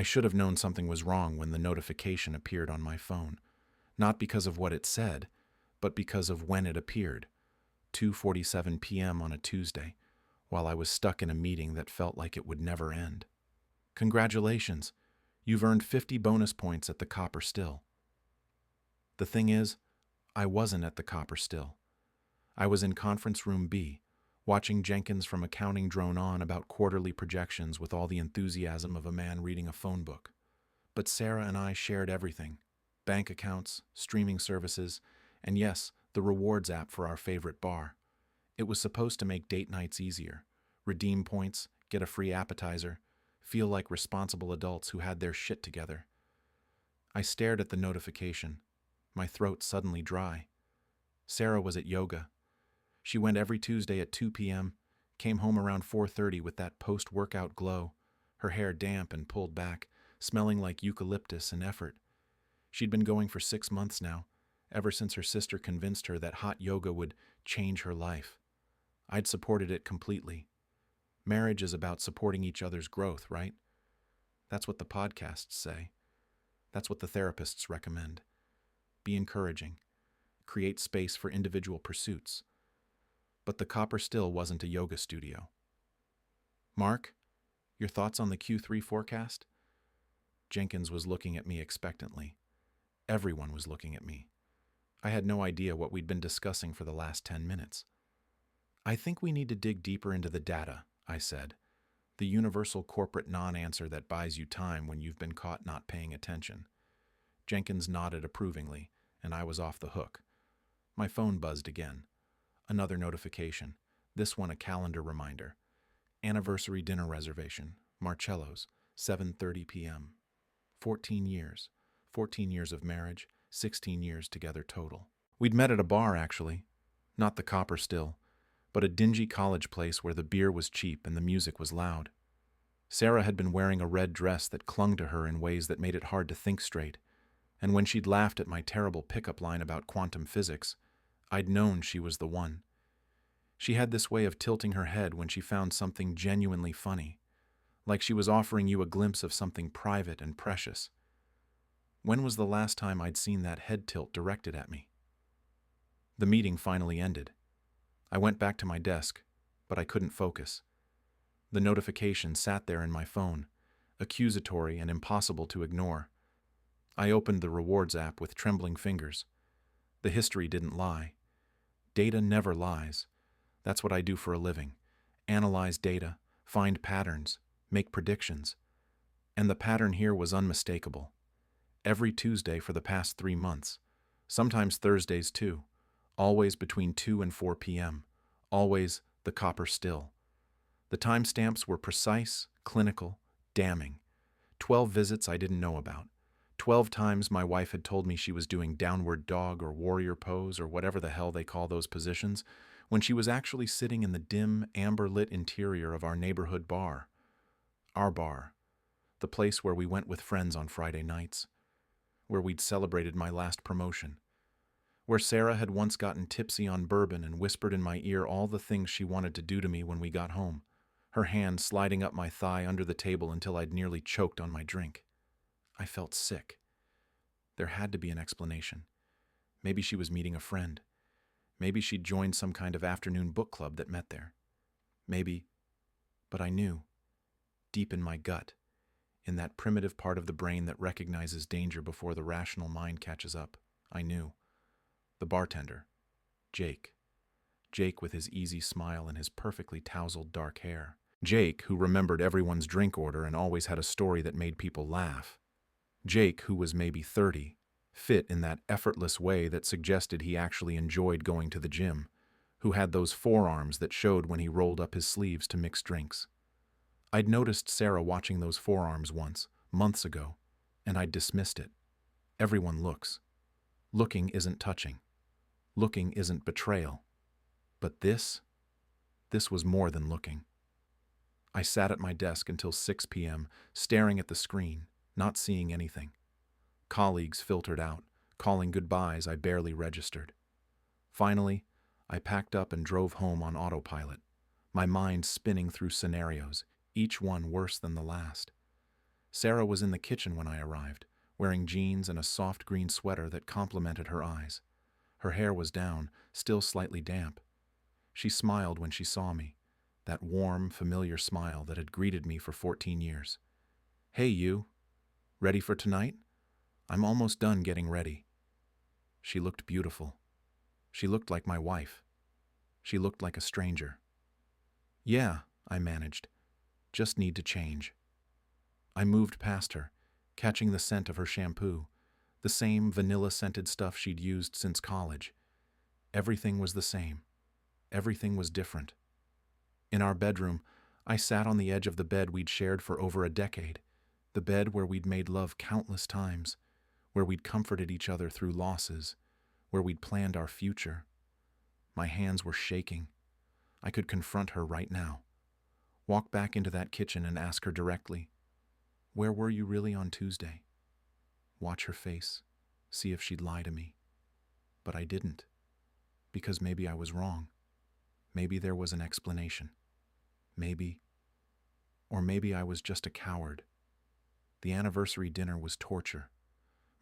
I should have known something was wrong when the notification appeared on my phone, not because of what it said, but because of when it appeared, 2:47 p.m. on a Tuesday, while I was stuck in a meeting that felt like it would never end. Congratulations, you've earned 50 bonus points at the Copper Still. The thing is, I wasn't at the Copper Still. I was in Conference Room B, watching Jenkins from accounting drone on about quarterly projections with all the enthusiasm of a man reading a phone book. But Sarah and I shared everything: bank accounts, streaming services, and yes, the rewards app for our favorite bar. It was supposed to make date nights easier, redeem points, get a free appetizer, feel like responsible adults who had their shit together. I stared at the notification, my throat suddenly dry. Sarah was at yoga. She went every Tuesday at 2 p.m., came home around 4:30 with that post-workout glow, her hair damp and pulled back, smelling like eucalyptus and effort. She'd been going for 6 months now, ever since her sister convinced her that hot yoga would change her life. I'd supported it completely. Marriage is about supporting each other's growth, right? That's what the podcasts say. That's what the therapists recommend. Be encouraging. Create space for individual pursuits. But the Copper Still wasn't a yoga studio. Mark, your thoughts on the Q3 forecast? Jenkins was looking at me expectantly. Everyone was looking at me. I had no idea what we'd been discussing for the last 10 minutes. I think we need to dig deeper into the data, I said. The universal corporate non-answer that buys you time when you've been caught not paying attention. Jenkins nodded approvingly, and I was off the hook. My phone buzzed again. Another notification, this one a calendar reminder. Anniversary dinner reservation, Marcello's, 7:30 p.m. 14 years. 14 years of marriage, 16 years together total. We'd met at a bar, actually. Not the Copper Still, but a dingy college place where the beer was cheap and the music was loud. Sarah had been wearing a red dress that clung to her in ways that made it hard to think straight, and when she'd laughed at my terrible pickup line about quantum physics, I'd known she was the one. She had this way of tilting her head when she found something genuinely funny, like she was offering you a glimpse of something private and precious. When was the last time I'd seen that head tilt directed at me? The meeting finally ended. I went back to my desk, but I couldn't focus. The notification sat there in my phone, accusatory and impossible to ignore. I opened the rewards app with trembling fingers. The history didn't lie. Data never lies. That's what I do for a living. Analyze data, find patterns, make predictions. And the pattern here was unmistakable. Every Tuesday for the past 3 months, sometimes Thursdays too, always between 2 and 4 p.m., always the Copper Still. The timestamps were precise, clinical, damning. 12 visits I didn't know about. 12 times my wife had told me she was doing downward dog or warrior pose or whatever the hell they call those positions, when she was actually sitting in the dim, amber-lit interior of our neighborhood bar. Our bar. The place where we went with friends on Friday nights. Where we'd celebrated my last promotion. Where Sarah had once gotten tipsy on bourbon and whispered in my ear all the things she wanted to do to me when we got home, her hand sliding up my thigh under the table until I'd nearly choked on my drink. I felt sick. There had to be an explanation. Maybe she was meeting a friend. Maybe she'd joined some kind of afternoon book club that met there. Maybe, but I knew, deep in my gut, in that primitive part of the brain that recognizes danger before the rational mind catches up, I knew. The bartender, Jake. Jake with his easy smile and his perfectly tousled dark hair. Jake, who remembered everyone's drink order and always had a story that made people laugh. Jake, who was maybe 30, fit in that effortless way that suggested he actually enjoyed going to the gym, who had those forearms that showed when he rolled up his sleeves to mix drinks. I'd noticed Sarah watching those forearms once, months ago, and I'd dismissed it. Everyone looks. Looking isn't touching. Looking isn't betrayal. But this was more than looking. I sat at my desk until 6 p.m., staring at the screen, not seeing anything. Colleagues filtered out, calling goodbyes I barely registered. Finally, I packed up and drove home on autopilot, my mind spinning through scenarios, each one worse than the last. Sarah was in the kitchen when I arrived, wearing jeans and a soft green sweater that complemented her eyes. Her hair was down, still slightly damp. She smiled when she saw me, that warm, familiar smile that had greeted me for 14 years. "Hey, you. Ready for tonight? I'm almost done getting ready." She looked beautiful. She looked like my wife. She looked like a stranger. "Yeah," I managed. "Just need to change." I moved past her, catching the scent of her shampoo, the same vanilla-scented stuff she'd used since college. Everything was the same. Everything was different. In our bedroom, I sat on the edge of the bed we'd shared for over a decade, the bed where we'd made love countless times, where we'd comforted each other through losses, where we'd planned our future. My hands were shaking. I could confront her right now. Walk back into that kitchen and ask her directly, "Where were you really on Tuesday?" Watch her face, see if she'd lie to me. But I didn't, because maybe I was wrong. Maybe there was an explanation. Maybe, or maybe I was just a coward. The anniversary dinner was torture.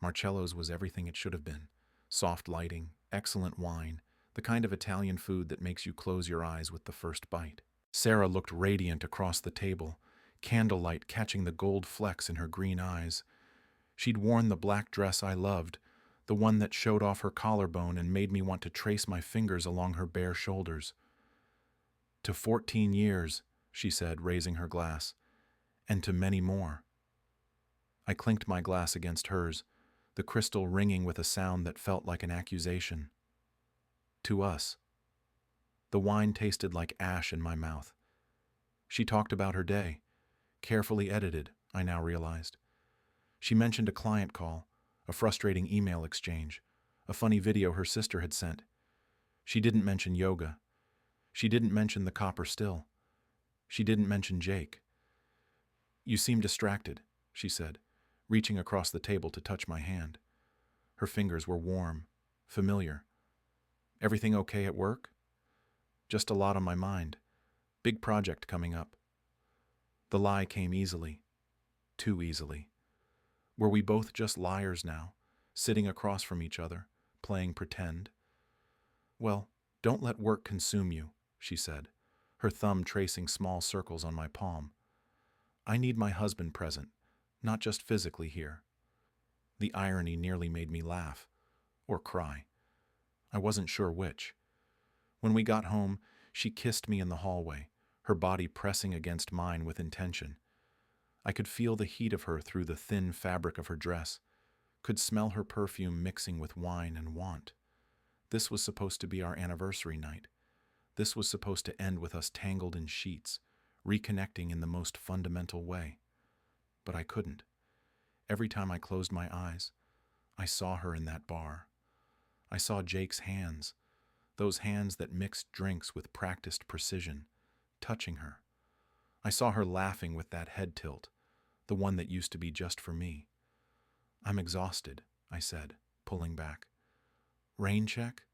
Marcello's was everything it should have been. Soft lighting, excellent wine, the kind of Italian food that makes you close your eyes with the first bite. Sarah looked radiant across the table, candlelight catching the gold flecks in her green eyes. She'd worn the black dress I loved, the one that showed off her collarbone and made me want to trace my fingers along her bare shoulders. "To 14 years," she said, raising her glass, "and to many more." I clinked my glass against hers, the crystal ringing with a sound that felt like an accusation. "To us." The wine tasted like ash in my mouth. She talked about her day, carefully edited, I now realized. She mentioned a client call, a frustrating email exchange, a funny video her sister had sent. She didn't mention yoga. She didn't mention the copper still. She didn't mention Jake. "You seem distracted," she said, reaching across the table to touch my hand. Her fingers were warm, familiar. "Everything okay at work?" "Just a lot on my mind. Big project coming up." The lie came easily. Too easily. Were we both just liars now, sitting across from each other, playing pretend? "Well, don't let work consume you," she said, her thumb tracing small circles on my palm. "I need my husband present, not just physically here." The irony nearly made me laugh, or cry. I wasn't sure which. When we got home, she kissed me in the hallway, her body pressing against mine with intention. I could feel the heat of her through the thin fabric of her dress, could smell her perfume mixing with wine and want. This was supposed to be our anniversary night. This was supposed to end with us tangled in sheets, reconnecting in the most fundamental way. But I couldn't. Every time I closed my eyes, I saw her in that bar. I saw Jake's hands, those hands that mixed drinks with practiced precision, touching her. I saw her laughing with that head tilt, the one that used to be just for me. "I'm exhausted," I said, pulling back. "Rain check?"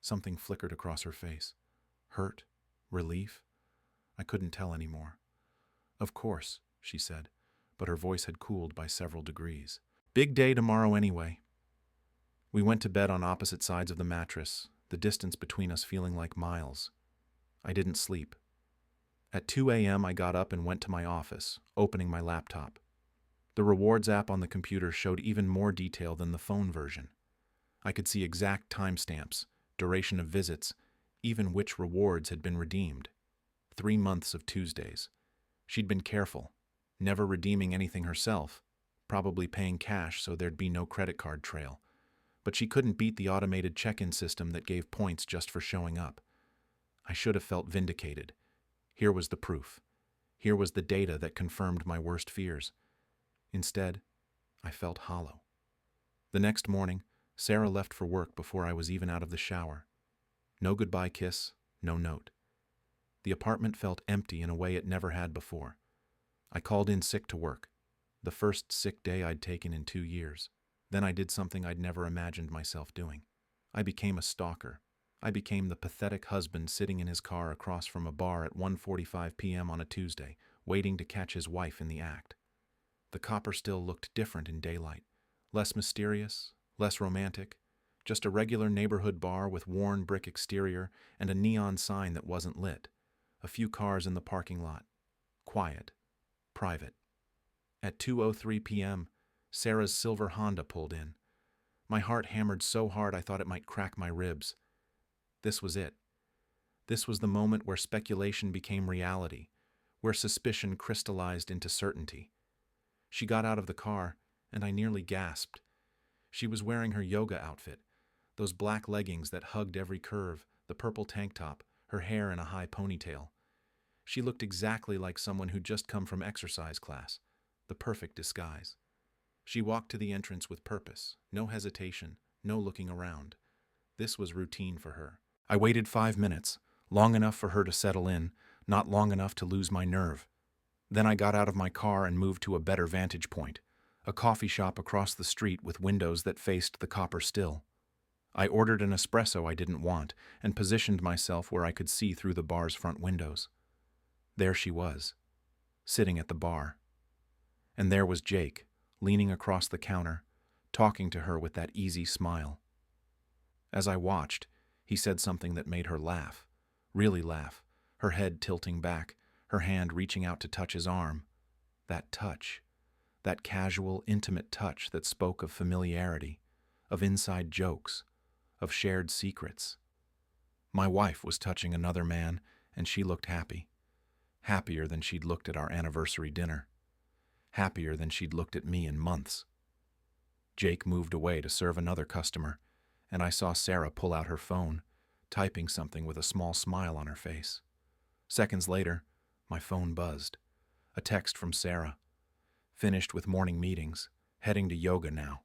Something flickered across her face. Hurt? Relief? I couldn't tell anymore. "Of course," she said, but her voice had cooled by several degrees. "Big day tomorrow anyway." We went to bed on opposite sides of the mattress, the distance between us feeling like miles. I didn't sleep. At 2 a.m. I got up and went to my office, opening my laptop. The rewards app on the computer showed even more detail than the phone version. I could see exact timestamps, duration of visits, even which rewards had been redeemed. 3 months of Tuesdays. She'd been careful, never redeeming anything herself, probably paying cash so there'd be no credit card trail. But she couldn't beat the automated check-in system that gave points just for showing up. I should have felt vindicated. Here was the proof. Here was the data that confirmed my worst fears. Instead, I felt hollow. The next morning, Sarah left for work before I was even out of the shower. No goodbye kiss, no note. The apartment felt empty in a way it never had before. I called in sick to work, the first sick day I'd taken in 2 years. Then I did something I'd never imagined myself doing. I became a stalker. I became the pathetic husband sitting in his car across from a bar at 1:45 p.m. on a Tuesday, waiting to catch his wife in the act. The copper still looked different in daylight. Less mysterious, less romantic. Just a regular neighborhood bar with worn brick exterior and a neon sign that wasn't lit. A few cars in the parking lot. Quiet. Private. At 2:03 p.m., Sarah's silver Honda pulled in. My heart hammered so hard I thought it might crack my ribs. This was it. This was the moment where speculation became reality, where suspicion crystallized into certainty. She got out of the car, and I nearly gasped. She was wearing her yoga outfit, those black leggings that hugged every curve, the purple tank top, her hair in a high ponytail. She looked exactly like someone who'd just come from exercise class, the perfect disguise. She walked to the entrance with purpose, no hesitation, no looking around. This was routine for her. I waited 5 minutes, long enough for her to settle in, not long enough to lose my nerve. Then I got out of my car and moved to a better vantage point, a coffee shop across the street with windows that faced the copper still. I ordered an espresso I didn't want and positioned myself where I could see through the bar's front windows. There she was, sitting at the bar. And there was Jake, leaning across the counter, talking to her with that easy smile. As I watched, he said something that made her laugh, really laugh, her head tilting back, her hand reaching out to touch his arm. That touch, that casual, intimate touch that spoke of familiarity, of inside jokes, of shared secrets. My wife was touching another man, and she looked happy. Happier than she'd looked at our anniversary dinner. Happier than she'd looked at me in months. Jake moved away to serve another customer, and I saw Sarah pull out her phone, typing something with a small smile on her face. Seconds later, my phone buzzed. A text from Sarah. Finished with morning meetings, heading to yoga now.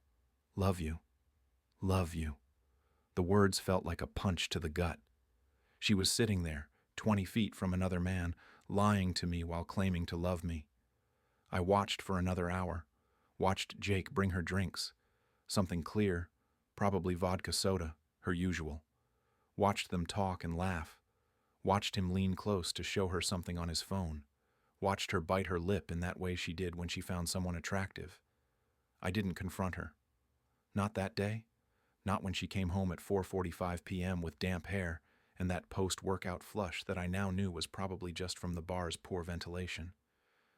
Love you. Love you. The words felt like a punch to the gut. She was sitting there, 20 feet from another man, lying to me while claiming to love me. I watched for another hour, watched Jake bring her drinks, something clear, probably vodka soda, her usual. Watched them talk and laugh, watched him lean close to show her something on his phone, watched her bite her lip in that way she did when she found someone attractive. I didn't confront her. Not that day, not when she came home at 4:45 p.m. with damp hair and that post-workout flush that I now knew was probably just from the bar's poor ventilation.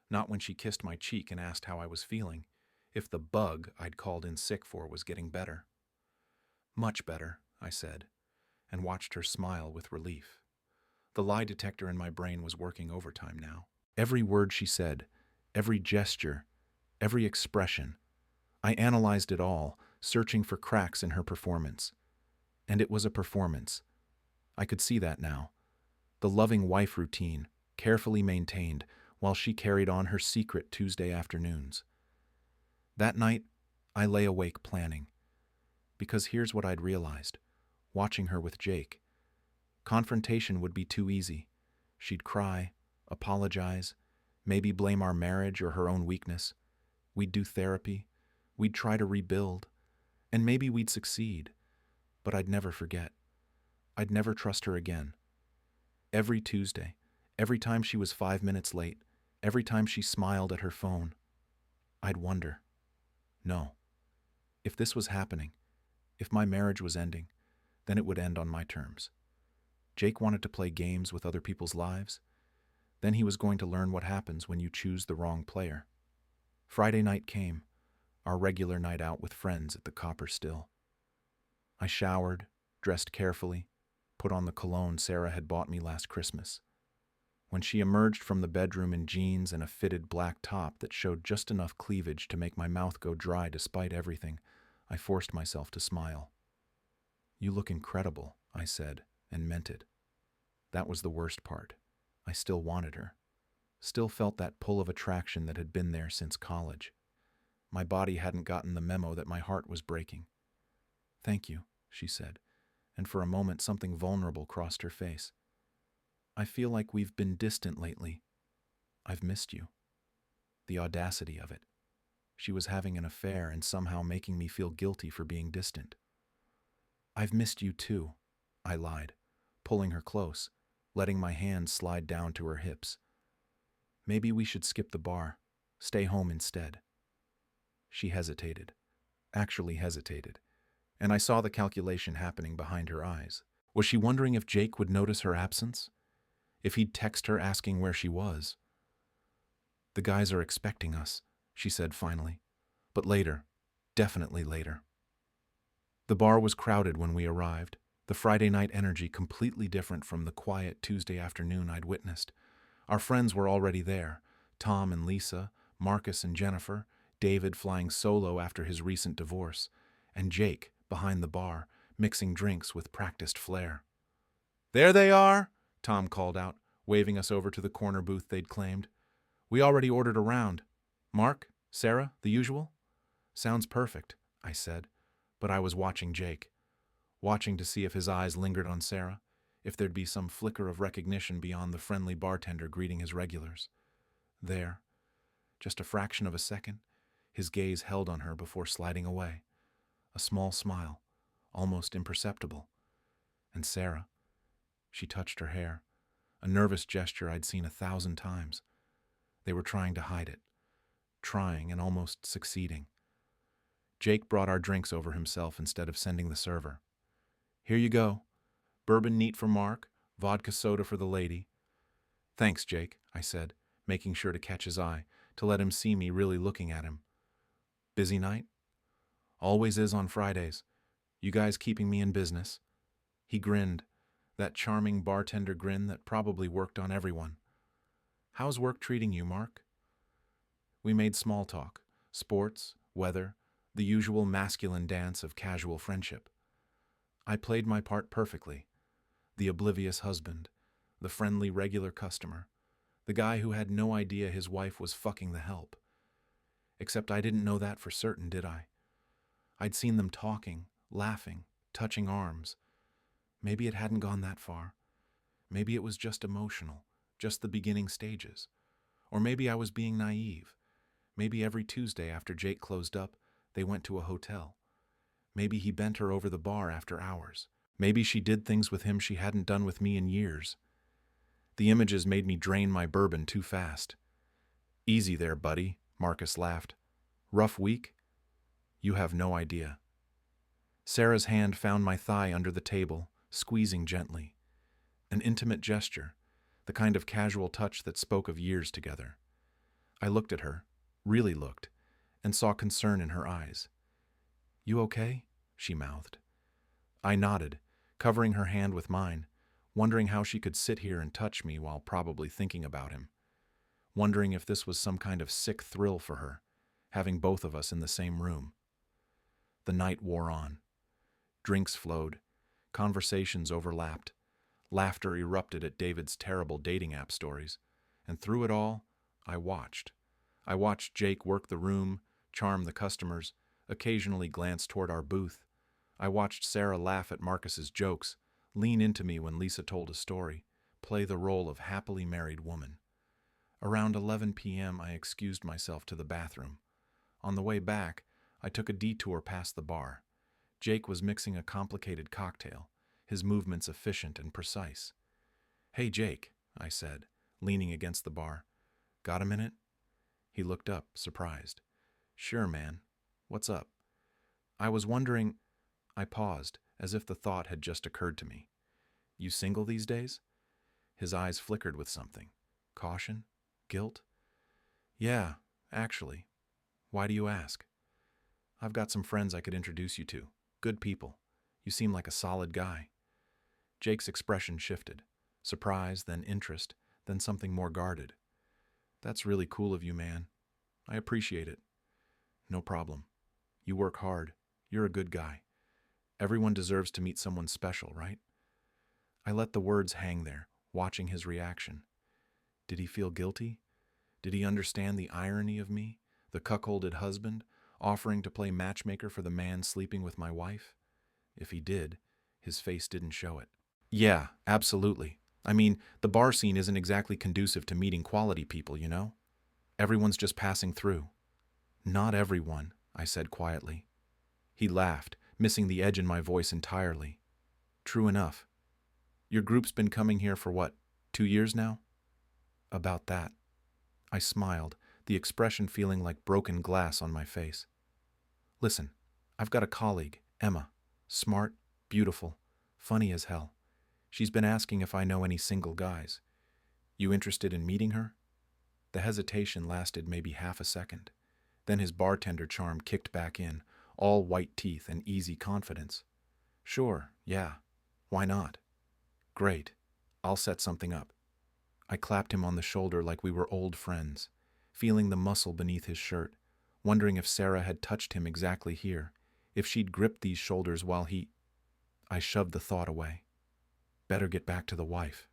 Not when she kissed my cheek and asked how I was feeling, if the bug I'd called in sick for was getting better. Much better, I said, and watched her smile with relief. The lie detector in my brain was working overtime now. Every word she said, every gesture, every expression. I analyzed it all, searching for cracks in her performance. And it was a performance. I could see that now. The loving wife routine, carefully maintained, while she carried on her secret Tuesday afternoons. That night, I lay awake planning. Because here's what I'd realized, watching her with Jake. Confrontation would be too easy. She'd cry, apologize, maybe blame our marriage or her own weakness. We'd do therapy. We'd try to rebuild. And maybe we'd succeed. But I'd never forget. I'd never trust her again. Every Tuesday, every time she was 5 minutes late, every time she smiled at her phone, I'd wonder, no, if this was happening, if my marriage was ending, then it would end on my terms. Jake wanted to play games with other people's lives. Then he was going to learn what happens when you choose the wrong player. Friday night came, our regular night out with friends at the Copper Still. I showered, dressed carefully, put on the cologne Sarah had bought me last Christmas. When she emerged from the bedroom in jeans and a fitted black top that showed just enough cleavage to make my mouth go dry despite everything, I forced myself to smile. "You look incredible," I said, and meant it. That was the worst part. I still wanted her. Still felt that pull of attraction that had been there since college. My body hadn't gotten the memo that my heart was breaking. "Thank you," she said, and for a moment something vulnerable crossed her face. "I feel like we've been distant lately. I've missed you." The audacity of it. She was having an affair and somehow making me feel guilty for being distant. "I've missed you too," I lied, pulling her close, letting my hands slide down to her hips. "Maybe we should skip the bar, stay home instead." She hesitated, actually hesitated, and I saw the calculation happening behind her eyes. Was she wondering if Jake would notice her absence? If he'd text her asking where she was? "The guys are expecting us," she said finally. "But later. Definitely later." The bar was crowded when we arrived, the Friday night energy completely different from the quiet Tuesday afternoon I'd witnessed. Our friends were already there: Tom and Lisa, Marcus and Jennifer, David flying solo after his recent divorce, and Jake behind the bar, mixing drinks with practiced flair. "There they are," Tom called out, waving us over to the corner booth they'd claimed. "We already ordered a round. Mark? Sarah? The usual?" "Sounds perfect," I said, but I was watching Jake, watching to see if his eyes lingered on Sarah, if there'd be some flicker of recognition beyond the friendly bartender greeting his regulars. There, just a fraction of a second, his gaze held on her before sliding away. A small smile, almost imperceptible. And Sarah, she touched her hair, a nervous gesture I'd seen 1,000 times. They were trying to hide it, trying and almost succeeding. Jake brought our drinks over himself instead of sending the server. "Here you go. Bourbon neat for Mark, vodka soda for the lady." "Thanks, Jake," I said, making sure to catch his eye, to let him see me really looking at him. "Busy night?" "Always is on Fridays. You guys keeping me in business?" He grinned, that charming bartender grin that probably worked on everyone. "How's work treating you, Mark?" We made small talk, sports, weather, the usual masculine dance of casual friendship. I played my part perfectly. The oblivious husband, the friendly regular customer, the guy who had no idea his wife was fucking the help. Except I didn't know that for certain, did I? I'd seen them talking, laughing, touching arms. Maybe it hadn't gone that far. Maybe it was just emotional, just the beginning stages. Or maybe I was being naive. Maybe every Tuesday after Jake closed up, they went to a hotel. Maybe he bent her over the bar after hours. Maybe she did things with him she hadn't done with me in years. The images made me drain my bourbon too fast. "Easy there, buddy," Marcus laughed. "Rough week?" "You have no idea." Sarah's hand found my thigh under the table, squeezing gently. An intimate gesture, the kind of casual touch that spoke of years together. I looked at her, really looked, and saw concern in her eyes. "You okay?" she mouthed. I nodded, covering her hand with mine, wondering how she could sit here and touch me while probably thinking about him. Wondering if this was some kind of sick thrill for her, having both of us in the same room. The night wore on. Drinks flowed, conversations overlapped, laughter erupted at David's terrible dating app stories, and through it all, I watched. I watched Jake work the room, charm the customers, occasionally glance toward our booth. I watched Sarah laugh at Marcus's jokes, lean into me when Lisa told a story, play the role of happily married woman. Around 11 p.m., I excused myself to the bathroom. On the way back, I took a detour past the bar. Jake was mixing a complicated cocktail, his movements efficient and precise. "Hey, Jake," I said, leaning against the bar. "Got a minute?" He looked up, surprised. "Sure, man. What's up?" "I was wondering—" I paused, as if the thought had just occurred to me. "You single these days?" His eyes flickered with something. Caution? Guilt? "Yeah, actually. Why do you ask?" "I've got some friends I could introduce you to. Good people. You seem like a solid guy." Jake's expression shifted. Surprise, then interest, then something more guarded. "That's really cool of you, man. I appreciate it." "No problem. You work hard. You're a good guy. Everyone deserves to meet someone special, right?" I let the words hang there, watching his reaction. Did he feel guilty? Did he understand the irony of me, the cuckolded husband, offering to play matchmaker for the man sleeping with my wife? If he did, his face didn't show it. "Yeah, absolutely. I mean, the bar scene isn't exactly conducive to meeting quality people, you know? Everyone's just passing through." "Not everyone," I said quietly. He laughed, missing the edge in my voice entirely. "True enough. Your group's been coming here for what, 2 years now?" "About that." I smiled, the expression feeling like broken glass on my face. Listen, I've got a colleague, Emma. Smart, beautiful, funny as hell. She's been asking if I know any single guys. You interested in meeting her?" The hesitation lasted maybe half a second. Then his bartender charm kicked back in, all white teeth and easy confidence. "Sure, yeah. Why not?" "Great. I'll set something up." I clapped him on the shoulder like we were old friends, feeling the muscle beneath his shirt, wondering if Sarah had touched him exactly here, if she'd gripped these shoulders while he... I shoved the thought away. Better get back to the wife.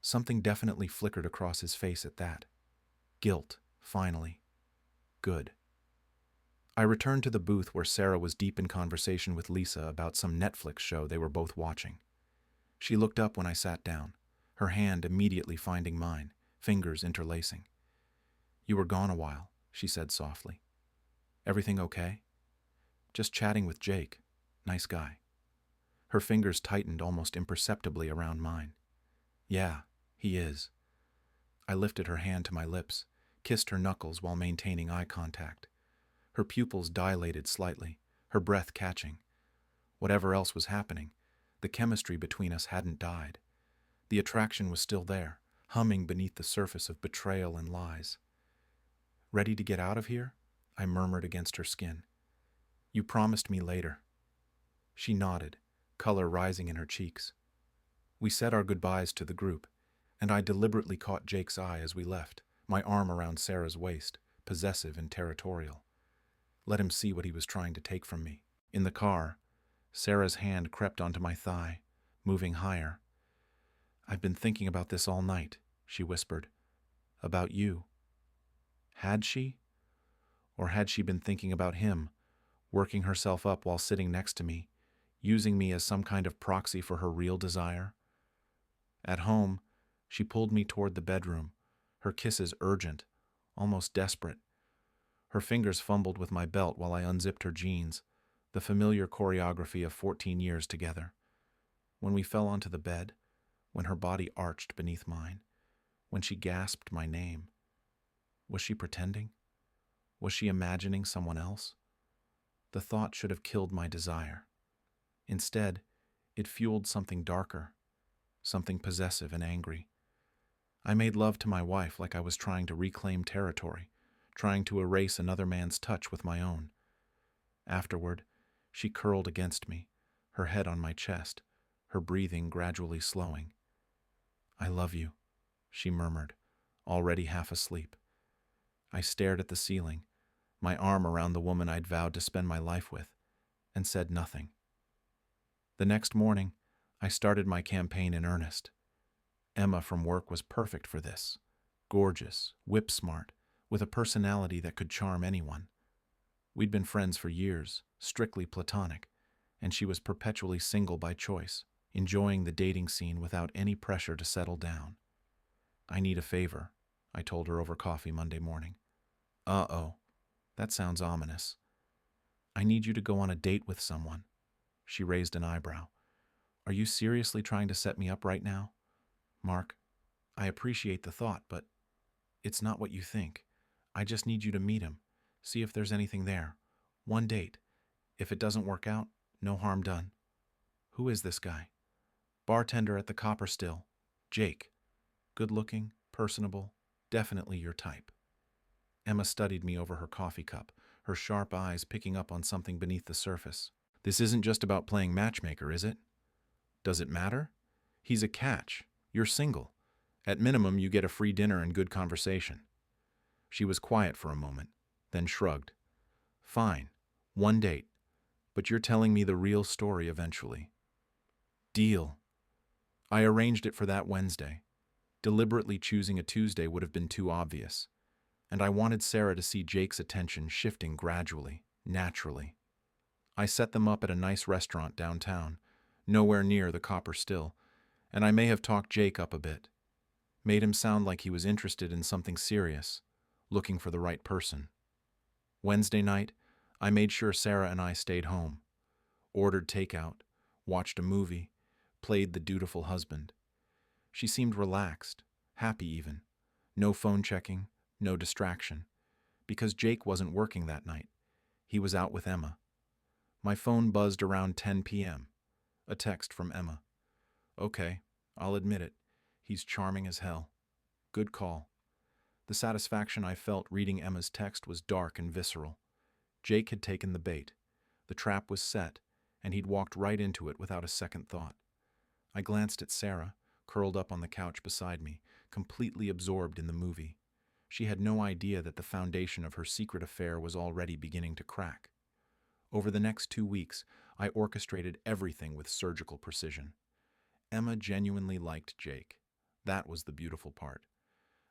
Something definitely flickered across his face at that. Guilt, finally. Good. I returned to the booth where Sarah was deep in conversation with Lisa about some Netflix show they were both watching. She looked up when I sat down, her hand immediately finding mine, fingers interlacing. "You were gone a while," she said softly. "Everything okay?" "Just chatting with Jake. Nice guy." Her fingers tightened almost imperceptibly around mine. "Yeah, he is." I lifted her hand to my lips, kissed her knuckles while maintaining eye contact. Her pupils dilated slightly, her breath catching. Whatever else was happening, the chemistry between us hadn't died. The attraction was still there, humming beneath the surface of betrayal and lies. "Ready to get out of here?" I murmured against her skin. "You promised me later." She nodded, color rising in her cheeks. We said our goodbyes to the group, and I deliberately caught Jake's eye as we left, my arm around Sarah's waist, possessive and territorial. Let him see what he was trying to take from me. In the car, Sarah's hand crept onto my thigh, moving higher. "I've been thinking about this all night," she whispered. "About you." Had she? Or had she been thinking about him, working herself up while sitting next to me, using me as some kind of proxy for her real desire? At home, she pulled me toward the bedroom, her kisses urgent, almost desperate. Her fingers fumbled with my belt while I unzipped her jeans, the familiar choreography of 14 years together. When we fell onto the bed, when her body arched beneath mine, when she gasped my name, was she pretending? Was she imagining someone else? The thought should have killed my desire. Instead, it fueled something darker, something possessive and angry. I made love to my wife like I was trying to reclaim territory, trying to erase another man's touch with my own. Afterward, she curled against me, her head on my chest, her breathing gradually slowing. "I love you," she murmured, already half asleep. I stared at the ceiling, my arm around the woman I'd vowed to spend my life with, and said nothing. The next morning, I started my campaign in earnest. Emma from work was perfect for this. Gorgeous, whip-smart, with a personality that could charm anyone. We'd been friends for years, strictly platonic, and she was perpetually single by choice, enjoying the dating scene without any pressure to settle down. "I need a favor," I told her over coffee Monday morning. "Uh-oh, that sounds ominous." "I need you to go on a date with someone." She raised an eyebrow. "Are you seriously trying to set me up right now?" "Mark, I appreciate the thought, but it's not what you think. I just need you to meet him, see if there's anything there. One date. If it doesn't work out, no harm done." "Who is this guy?" "Bartender at the Copper Still. Jake. Good-looking, personable, definitely your type." Emma studied me over her coffee cup, her sharp eyes picking up on something beneath the surface. "This isn't just about playing matchmaker, is it?" "Does it matter? He's a catch. You're single. At minimum, you get a free dinner and good conversation." She was quiet for a moment, then shrugged. "Fine. One date. But you're telling me the real story eventually." "Deal." I arranged it for that Wednesday. Deliberately choosing a Tuesday would have been too obvious. And I wanted Sarah to see Jake's attention shifting gradually, naturally. I set them up at a nice restaurant downtown, nowhere near the Copper Still, and I may have talked Jake up a bit. Made him sound like he was interested in something serious, looking for the right person. Wednesday night, I made sure Sarah and I stayed home. Ordered takeout, watched a movie, played the dutiful husband. She seemed relaxed, happy even. No phone checking, no distraction. Because Jake wasn't working that night. He was out with Emma. My phone buzzed around 10 p.m. A text from Emma. Okay, I'll admit it. He's charming as hell. Good call. The satisfaction I felt reading Emma's text was dark and visceral. Jake had taken the bait. The trap was set, and he'd walked right into it without a second thought. I glanced at Sarah, curled up on the couch beside me, completely absorbed in the movie. She had no idea that the foundation of her secret affair was already beginning to crack. Over the next 2 weeks, I orchestrated everything with surgical precision. Emma genuinely liked Jake. That was the beautiful part.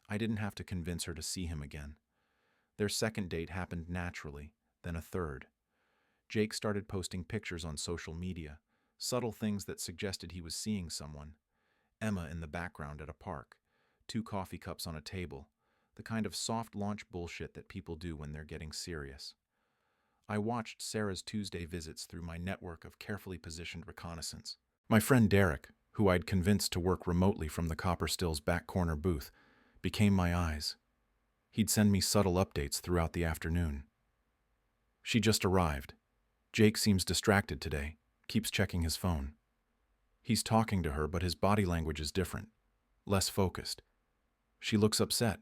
I didn't have to convince her to see him again. Their second date happened naturally, then a third. Jake started posting pictures on social media, subtle things that suggested he was seeing someone. Emma in the background at a park, 2 coffee cups on a table, the kind of soft launch bullshit that people do when they're getting serious. I watched Sarah's Tuesday visits through my network of carefully positioned reconnaissance. My friend Derek, who I'd convinced to work remotely from the Copper Still's back corner booth, became my eyes. He'd send me subtle updates throughout the afternoon. She just arrived. Jake seems distracted today, keeps checking his phone. He's talking to her, but his body language is different, less focused. She looks upset.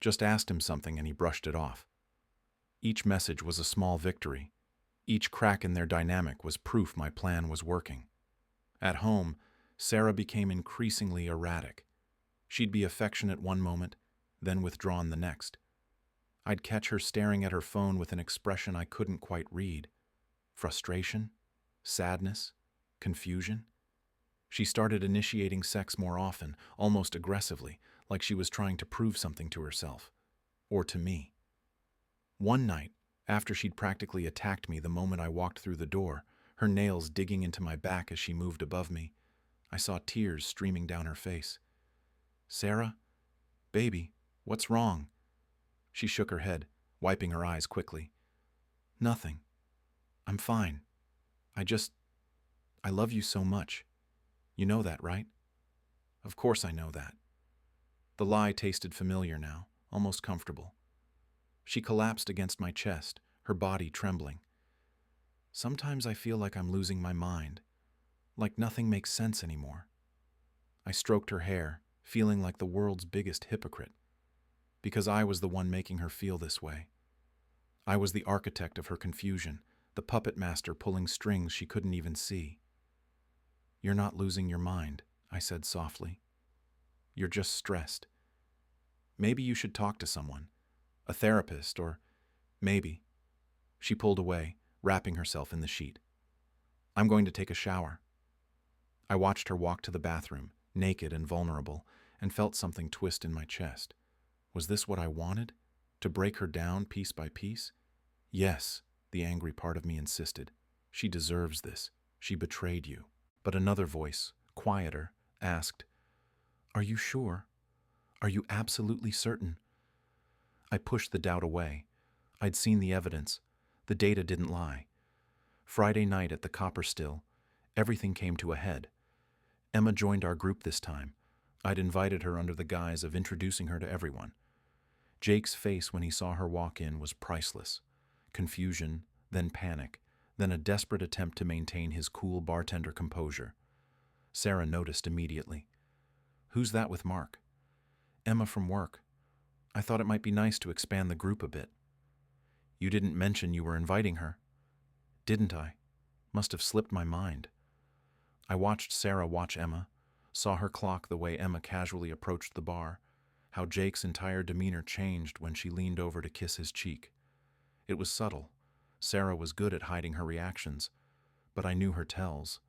Just asked him something and he brushed it off. Each message was a small victory. Each crack in their dynamic was proof my plan was working. At home, Sarah became increasingly erratic. She'd be affectionate one moment, then withdrawn the next. I'd catch her staring at her phone with an expression I couldn't quite read. Frustration? Sadness? Confusion? She started initiating sex more often, almost aggressively, like she was trying to prove something to herself. Or to me. One night, after she'd practically attacked me the moment I walked through the door, her nails digging into my back as she moved above me, I saw tears streaming down her face. Sarah? Baby, what's wrong? She shook her head, wiping her eyes quickly. Nothing. I'm fine. I love you so much. You know that, right? Of course I know that. The lie tasted familiar now, almost comfortable. She collapsed against my chest, her body trembling. Sometimes I feel like I'm losing my mind, like nothing makes sense anymore. I stroked her hair, feeling like the world's biggest hypocrite, because I was the one making her feel this way. I was the architect of her confusion, the puppet master pulling strings she couldn't even see. You're not losing your mind, I said softly. You're just stressed. Maybe you should talk to someone, a therapist, or maybe. She pulled away, wrapping herself in the sheet. I'm going to take a shower. I watched her walk to the bathroom, naked and vulnerable, and felt something twist in my chest. Was this what I wanted? To break her down piece by piece? Yes, the angry part of me insisted. She deserves this. She betrayed you. But another voice, quieter, asked, Are you sure? Are you absolutely certain? I pushed the doubt away. I'd seen the evidence. The data didn't lie. Friday night at the Copper Still, everything came to a head. Emma joined our group this time. I'd invited her under the guise of introducing her to everyone. Jake's face when he saw her walk in was priceless. Confusion, then panic, then a desperate attempt to maintain his cool bartender composure. Sarah noticed immediately. Who's that with Mark? Emma from work. I thought it might be nice to expand the group a bit. You didn't mention you were inviting her. Didn't I? Must have slipped my mind. I watched Sarah watch Emma, saw her clock the way Emma casually approached the bar, how Jake's entire demeanor changed when she leaned over to kiss his cheek. It was subtle. Sarah was good at hiding her reactions, but I knew her tells.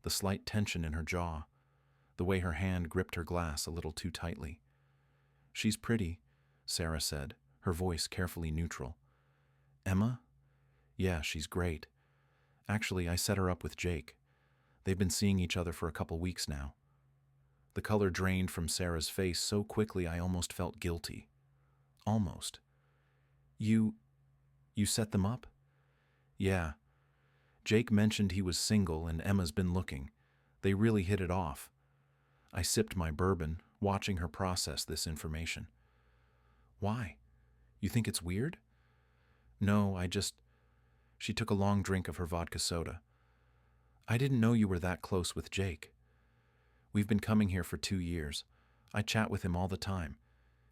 The slight tension in her jaw, the way her hand gripped her glass a little too tightly. She's pretty, Sarah said, her voice carefully neutral. Emma? Yeah, she's great. Actually, I set her up with Jake. They've been seeing each other for a couple weeks now. The color drained from Sarah's face so quickly I almost felt guilty. Almost. You set them up? Yeah. Jake mentioned he was single and Emma's been looking. They really hit it off. I sipped my bourbon, watching her process this information. Why? You think it's weird? No, She took a long drink of her vodka soda. I didn't know you were that close with Jake. We've been coming here for 2 years. I chat with him all the time.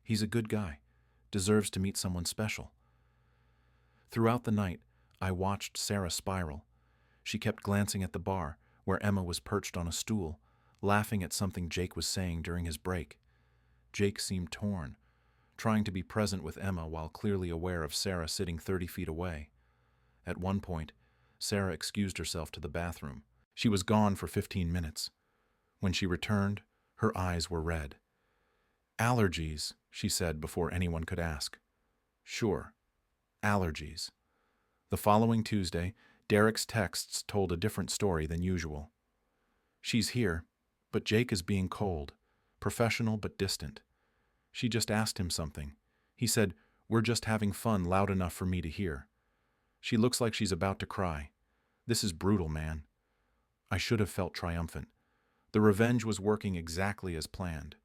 He's a good guy. Deserves to meet someone special. Throughout the night, I watched Sarah spiral. She kept glancing at the bar, where Emma was perched on a stool, laughing at something Jake was saying during his break. Jake seemed torn, trying to be present with Emma while clearly aware of Sarah sitting 30 feet away. At one point, Sarah excused herself to the bathroom. She was gone for 15 minutes. When she returned, her eyes were red. "Allergies," she said before anyone could ask. "Sure, allergies." The following Tuesday, Derek's texts told a different story than usual. "She's here, but Jake is being cold, professional but distant. She just asked him something. He said, 'We're just having fun,' loud enough for me to hear. She looks like she's about to cry. This is brutal, man." I should have felt triumphant. The revenge was working exactly as planned.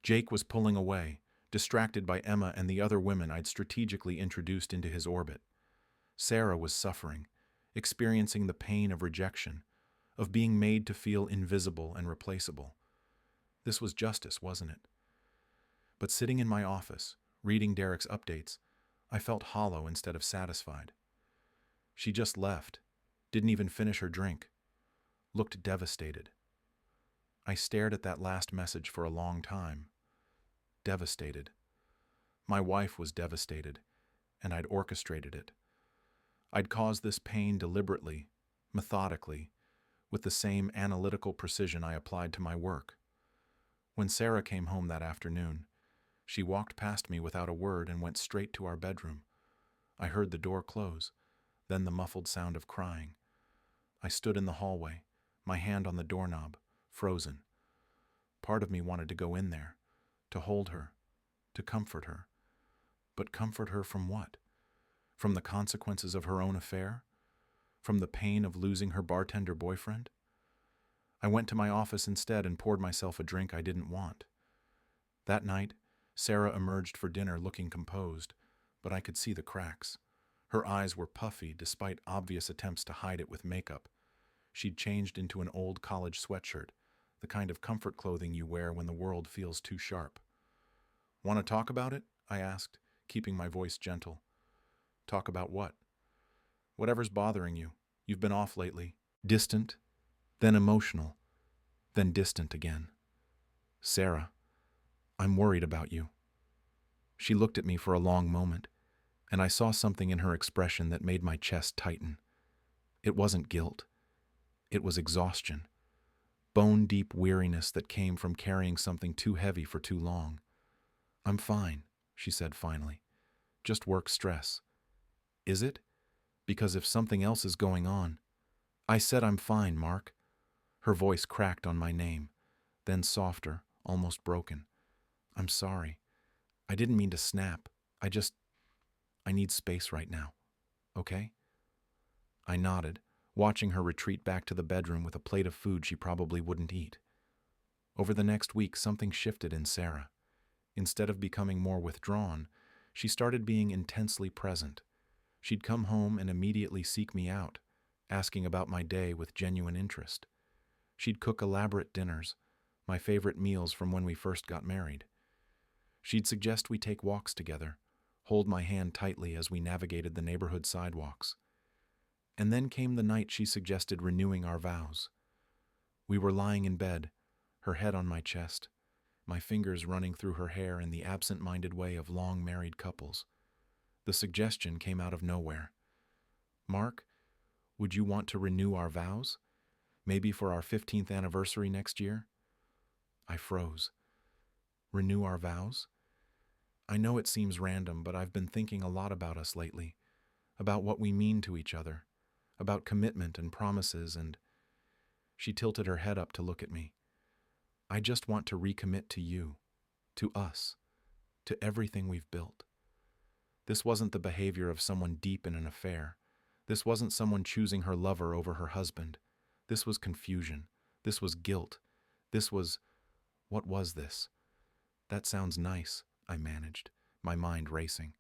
Jake was pulling away, distracted by Emma and the other women I'd strategically introduced into his orbit. Sarah was suffering, experiencing the pain of rejection, of being made to feel invisible and replaceable. This was justice, wasn't it? But sitting in my office, reading Derek's updates, I felt hollow instead of satisfied. She just left, didn't even finish her drink, looked devastated. I stared at that last message for a long time. Devastated. My wife was devastated, and I'd orchestrated it. I'd caused this pain deliberately, methodically, with the same analytical precision I applied to my work. When Sarah came home that afternoon, she walked past me without a word and went straight to our bedroom. I heard the door close, then the muffled sound of crying. I stood in the hallway, my hand on the doorknob, frozen. Part of me wanted to go in there, to hold her, to comfort her. But comfort her from what? From the consequences of her own affair? From the pain of losing her bartender boyfriend? I went to my office instead and poured myself a drink I didn't want. That night, Sarah emerged for dinner looking composed, but I could see the cracks. Her eyes were puffy despite obvious attempts to hide it with makeup. She'd changed into an old college sweatshirt, the kind of comfort clothing you wear when the world feels too sharp. "Want to talk about it?" I asked, keeping my voice gentle. "Talk about what?" "Whatever's bothering you. You've been off lately. Distant, then emotional, then distant again." "Sarah, I'm worried about you." She looked at me for a long moment, and I saw something in her expression that made my chest tighten. It wasn't guilt. It was exhaustion. Bone-deep weariness that came from carrying something too heavy for too long. "I'm fine," she said finally. "Just work stress." "Is it? Because if something else is going on—" "I said I'm fine, Mark." Her voice cracked on my name, then softer, almost broken. "I'm sorry. I didn't mean to snap. I need space right now. Okay?" I nodded, watching her retreat back to the bedroom with a plate of food she probably wouldn't eat. Over the next week, something shifted in Sarah. Instead of becoming more withdrawn, she started being intensely present. She'd come home and immediately seek me out, asking about my day with genuine interest. She'd cook elaborate dinners, my favorite meals from when we first got married. She'd suggest we take walks together, hold my hand tightly as we navigated the neighborhood sidewalks. And then came the night she suggested renewing our vows. We were lying in bed, her head on my chest, my fingers running through her hair in the absent-minded way of long married couples. The suggestion came out of nowhere. "Mark, would you want to renew our vows? Maybe for our 15th anniversary next year?" I froze. Renew our vows? I know it seems random, but I've been thinking a lot about us lately, about what we mean to each other, about commitment and promises, and... She tilted her head up to look at me. "I just want to recommit to you, to us, to everything we've built." This wasn't the behavior of someone deep in an affair. This wasn't someone choosing her lover over her husband. This was confusion. This was guilt. This was... What was this? "That sounds nice," I managed, my mind racing.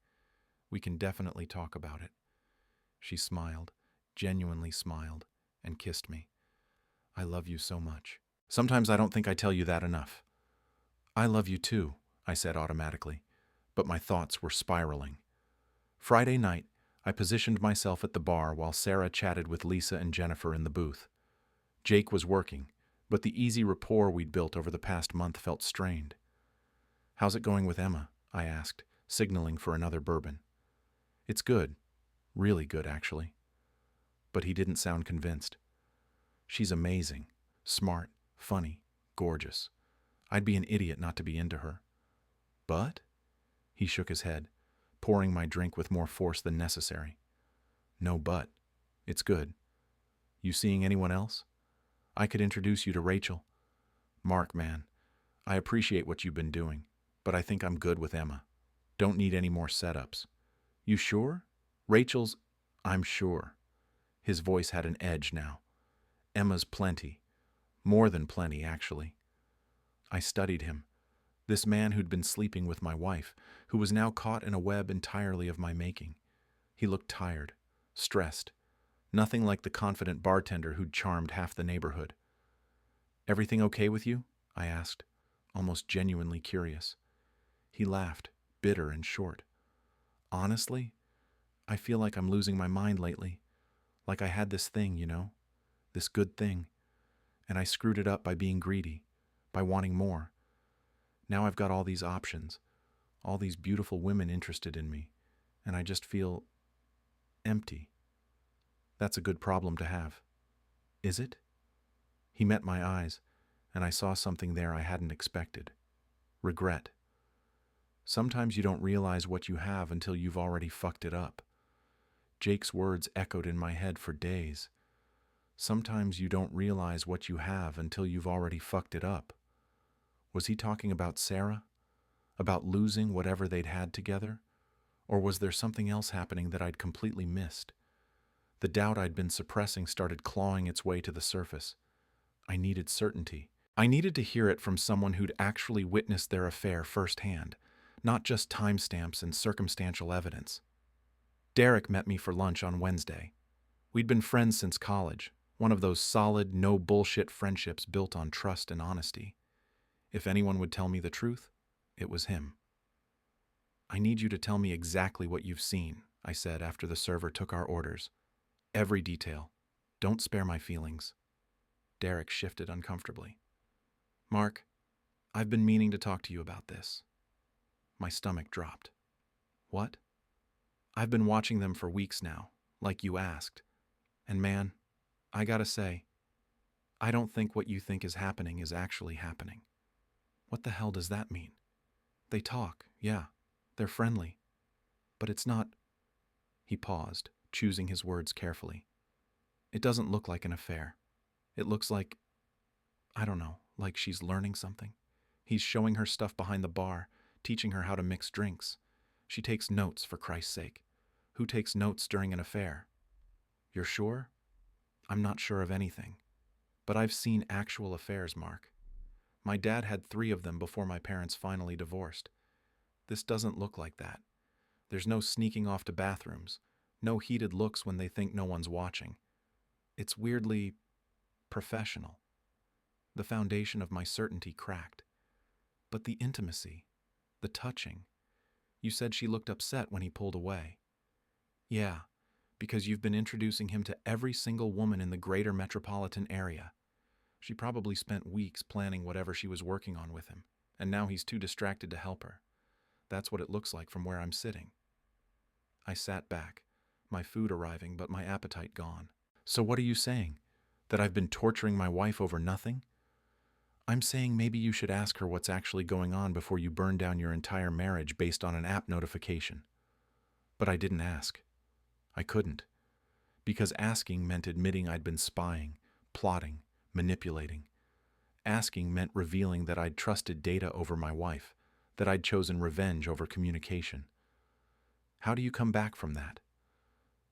"We can definitely talk about it." She smiled, genuinely smiled, and kissed me. I love you so much. Sometimes I don't think I tell you that enough. I love you too, I said automatically, but my thoughts were spiraling. Friday night, I positioned myself at the bar while Sarah chatted with Lisa and Jennifer in the booth. Jake was working, but the easy rapport we'd built over the past month felt strained. How's it going with Emma? I asked, signaling for another bourbon. It's good. Really good, actually. But he didn't sound convinced. She's amazing, smart, funny, gorgeous. I'd be an idiot not to be into her. But? He shook his head, pouring my drink with more force than necessary. No but. It's good. You seeing anyone else? I could introduce you to Rachel. Mark, man, I appreciate what you've been doing, but I think I'm good with Emma. Don't need any more setups. You sure? I'm sure. His voice had an edge now. Emma's plenty. More than plenty, actually. I studied him. This man who'd been sleeping with my wife, who was now caught in a web entirely of my making. He looked tired, stressed, nothing like the confident bartender who'd charmed half the neighborhood. Everything okay with you? I asked, almost genuinely curious. He laughed, bitter and short. Honestly, I feel like I'm losing my mind lately. Like I had this thing, this good thing, and I screwed it up by being greedy, by wanting more. Now I've got all these options, all these beautiful women interested in me, and I just feel empty. That's a good problem to have. Is it? He met my eyes, and I saw something there I hadn't expected. Regret. Sometimes you don't realize what you have until you've already fucked it up. Jake's words echoed in my head for days. Sometimes you don't realize what you have until you've already fucked it up. Was he talking about Sarah? About losing whatever they'd had together? Or was there something else happening that I'd completely missed? The doubt I'd been suppressing started clawing its way to the surface. I needed certainty. I needed to hear it from someone who'd actually witnessed their affair firsthand, not just timestamps and circumstantial evidence. Derek met me for lunch on Wednesday. We'd been friends since college, one of those solid, no-bullshit friendships built on trust and honesty. If anyone would tell me the truth, it was him. I need you to tell me exactly what you've seen, I said after the server took our orders. Every detail. Don't spare my feelings. Derek shifted uncomfortably. Mark, I've been meaning to talk to you about this. My stomach dropped. What? I've been watching them for weeks now, like you asked. And man, I gotta say, I don't think what you think is happening is actually happening. What the hell does that mean? They talk, yeah, they're friendly. But it's not... He paused, choosing his words carefully. It doesn't look like an affair. It looks like, I don't know, like she's learning something. He's showing her stuff behind the bar, teaching her how to mix drinks. She takes notes, for Christ's sake. Who takes notes during an affair? You're sure? I'm not sure of anything. But I've seen actual affairs, Mark. My dad had 3 of them before my parents finally divorced. This doesn't look like that. There's no sneaking off to bathrooms, no heated looks when they think no one's watching. It's weirdly professional. The foundation of my certainty cracked. But the intimacy, the touching. You said she looked upset when he pulled away. Yeah, because you've been introducing him to every single woman in the greater metropolitan area. She probably spent weeks planning whatever she was working on with him, and now he's too distracted to help her. That's what it looks like from where I'm sitting. I sat back, my food arriving but my appetite gone. So what are you saying? That I've been torturing my wife over nothing? I'm saying maybe you should ask her what's actually going on before you burn down your entire marriage based on an app notification. But I didn't ask. I couldn't. Because asking meant admitting I'd been spying, plotting, manipulating. Asking meant revealing that I'd trusted data over my wife, that I'd chosen revenge over communication. How do you come back from that?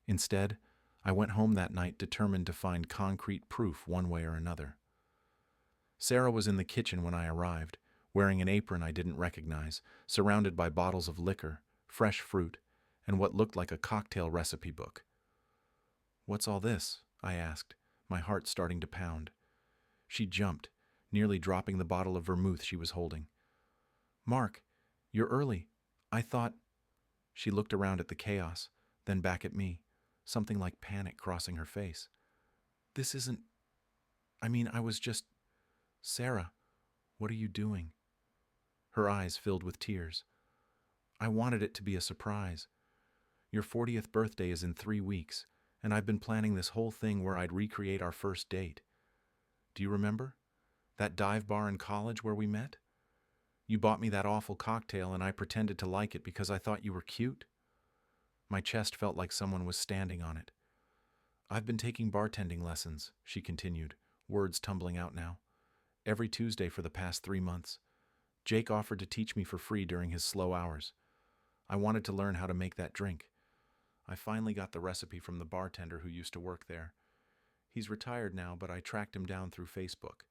Instead, I went home that night determined to find concrete proof one way or another. Sarah was in the kitchen when I arrived, wearing an apron I didn't recognize, surrounded by bottles of liquor, fresh fruit, and what looked like a cocktail recipe book. "What's all this?" I asked, my heart starting to pound. She jumped, nearly dropping the bottle of vermouth she was holding. "Mark, you're early. I thought—" She looked around at the chaos, then back at me, something like panic crossing her face. "This isn't— I was just— Sarah, what are you doing?" Her eyes filled with tears. "I wanted it to be a surprise. Your 40th birthday is in 3 weeks, and I've been planning this whole thing where I'd recreate our first date. Do you remember? That dive bar in college where we met? You bought me that awful cocktail and I pretended to like it because I thought you were cute." My chest felt like someone was standing on it. "I've been taking bartending lessons," she continued, words tumbling out now. "Every Tuesday for the past 3 months. Jake offered to teach me for free during his slow hours. I wanted to learn how to make that drink. I finally got the recipe from the bartender who used to work there. He's retired now, but I tracked him down through Facebook.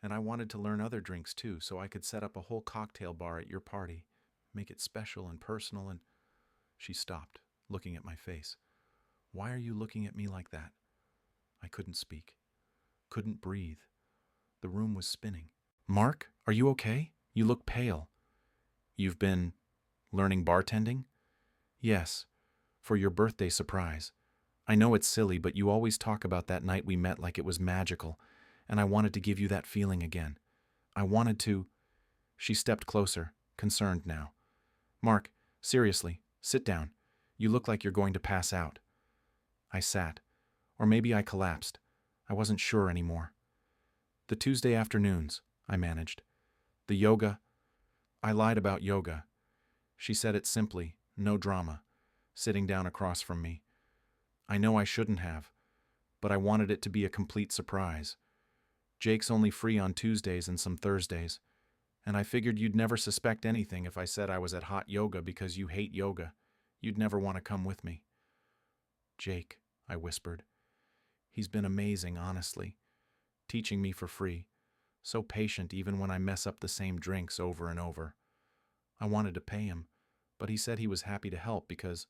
And I wanted to learn other drinks too, so I could set up a whole cocktail bar at your party, make it special and personal and—" She stopped, looking at my face. "Why are you looking at me like that?" I couldn't speak, couldn't breathe. The room was spinning. "Mark, are you okay? You look pale." "You've been learning bartending?" "Yes, for your birthday surprise. I know it's silly, but you always talk about that night we met like it was magical, and I wanted to give you that feeling again. I wanted to—" She stepped closer, concerned now. "Mark, seriously, sit down. You look like you're going to pass out." I sat, or maybe I collapsed. I wasn't sure anymore. "The Tuesday afternoons," I managed. "The yoga—" I lied about yoga. She said it simply, no drama, sitting down across from me. I know I shouldn't have, but I wanted it to be a complete surprise. Jake's only free on Tuesdays and some Thursdays, and I figured you'd never suspect anything if I said I was at hot yoga because you hate yoga. You'd never want to come with me." "Jake," I whispered. "He's been amazing, honestly. Teaching me for free. So patient even when I mess up the same drinks over and over. I wanted to pay him, but he said he was happy to help because—"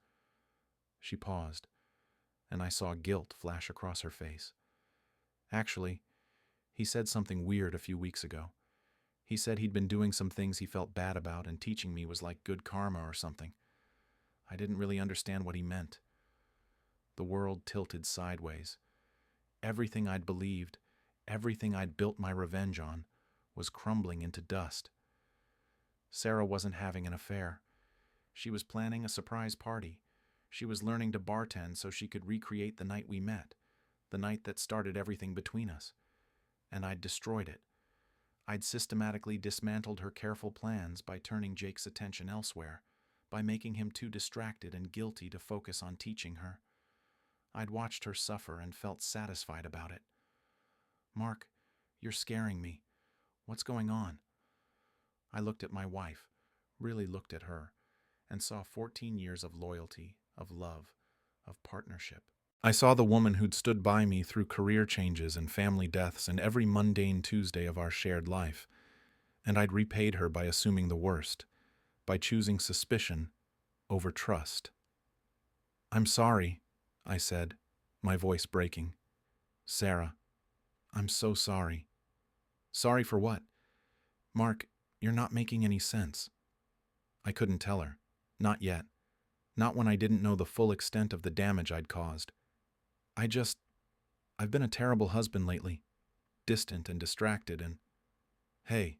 She paused, and I saw guilt flash across her face. "Actually, he said something weird a few weeks ago. He said he'd been doing some things he felt bad about and teaching me was like good karma or something. I didn't really understand what he meant." The world tilted sideways. Everything I'd believed, everything I'd built my revenge on, was crumbling into dust. Sarah wasn't having an affair. She was planning a surprise party. She was learning to bartend so she could recreate the night we met, the night that started everything between us. And I'd destroyed it. I'd systematically dismantled her careful plans by turning Jake's attention elsewhere, by making him too distracted and guilty to focus on teaching her. I'd watched her suffer and felt satisfied about it. "Mark, you're scaring me. What's going on?" I looked at my wife, really looked at her, and saw 14 years of loyalty, of love, of partnership. I saw the woman who'd stood by me through career changes and family deaths and every mundane Tuesday of our shared life, and I'd repaid her by assuming the worst, by choosing suspicion over trust. "I'm sorry," I said, my voice breaking. "Sarah, I'm so sorry." "Sorry for what?" "Mark, you're not making any sense." I couldn't tell her. Not yet. Not when I didn't know the full extent of the damage I'd caused. I've been a terrible husband lately. Distant and distracted and— "Hey."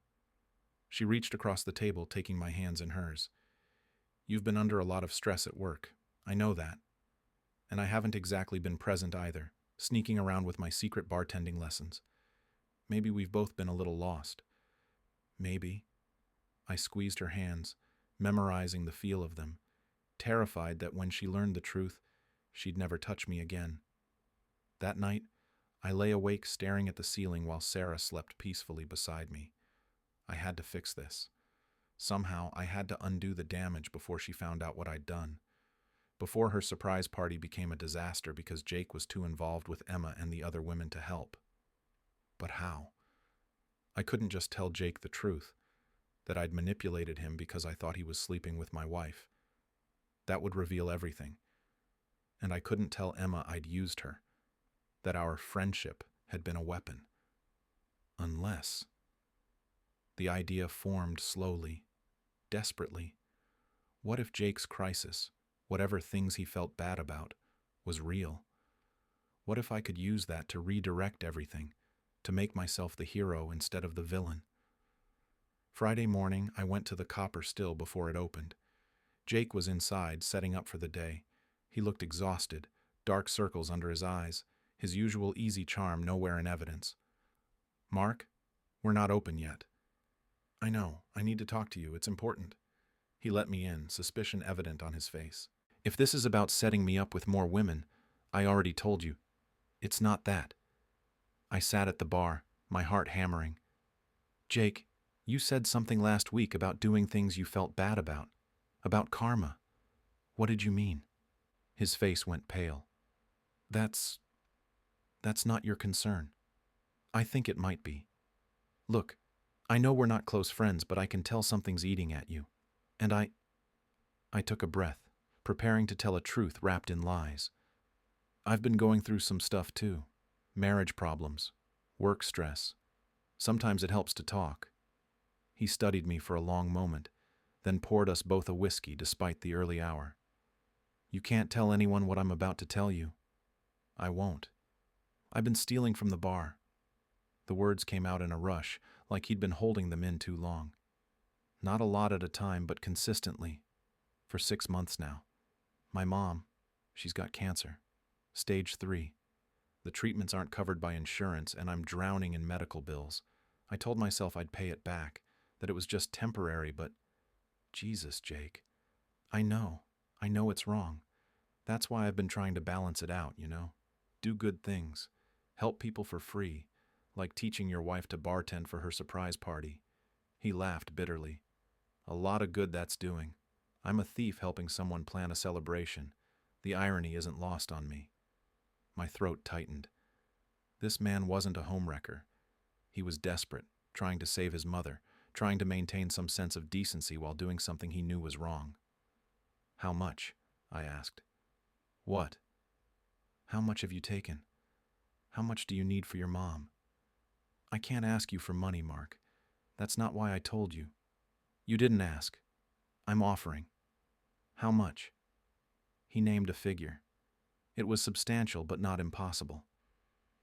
She reached across the table, taking my hands in hers. "You've been under a lot of stress at work. I know that. And I haven't exactly been present either, sneaking around with my secret bartending lessons. Maybe we've both been a little lost. Maybe." I squeezed her hands, memorizing the feel of them, terrified that when she learned the truth, she'd never touch me again. That night, I lay awake staring at the ceiling while Sarah slept peacefully beside me. I had to fix this. Somehow, I had to undo the damage before she found out what I'd done. Before her surprise party became a disaster because Jake was too involved with Emma and the other women to help. But how? I couldn't just tell Jake the truth, that I'd manipulated him because I thought he was sleeping with my wife. That would reveal everything. and I couldn't tell Emma I'd used her, that our friendship had been a weapon. Unless... The idea formed slowly, desperately. What if Jake's crisis, whatever things he felt bad about, was real? What if I could use that to redirect everything, to make myself the hero instead of the villain? Friday morning, I went to the Copper Still before it opened. Jake was inside, setting up for the day. He looked exhausted, dark circles under his eyes, his usual easy charm nowhere in evidence. "Mark, we're not open yet." "I know. I need to talk to you. It's important." He let me in, suspicion evident on his face. "If this is about setting me up with more women, I already told you. It's not that." I sat at the bar, my heart hammering. "Jake, you said something last week about doing things you felt bad about karma. What did you mean?" His face went pale. That's not your concern." "I think it might be. Look, I know we're not close friends, but I can tell something's eating at you. And I took a breath, preparing to tell a truth wrapped in lies. "I've been going through some stuff too. Marriage problems, work stress. Sometimes it helps to talk." He studied me for a long moment, then poured us both a whiskey despite the early hour. "You can't tell anyone what I'm about to tell you." "I won't. I've been stealing from the bar." The words came out in a rush, like he'd been holding them in too long. "Not a lot at a time, but consistently. For 6 months now. My mom, she's got cancer. Stage 3. The treatments aren't covered by insurance, and I'm drowning in medical bills. I told myself I'd pay it back, that it was just temporary, but... Jesus, Jake. I know it's wrong. That's why I've been trying to balance it out, you know? Do good things. Help people for free, like teaching your wife to bartend for her surprise party." He laughed bitterly. "A lot of good that's doing. I'm a thief helping someone plan a celebration. The irony isn't lost on me." My throat tightened. This man wasn't a homewrecker. He was desperate, trying to save his mother, trying to maintain some sense of decency while doing something he knew was wrong. "How much?" I asked. "What?" "How much have you taken? How much do you need for your mom?" "I can't ask you for money, Mark. That's not why I told you." "You didn't ask. I'm offering." "How much?" He named a figure. It was substantial, but not impossible.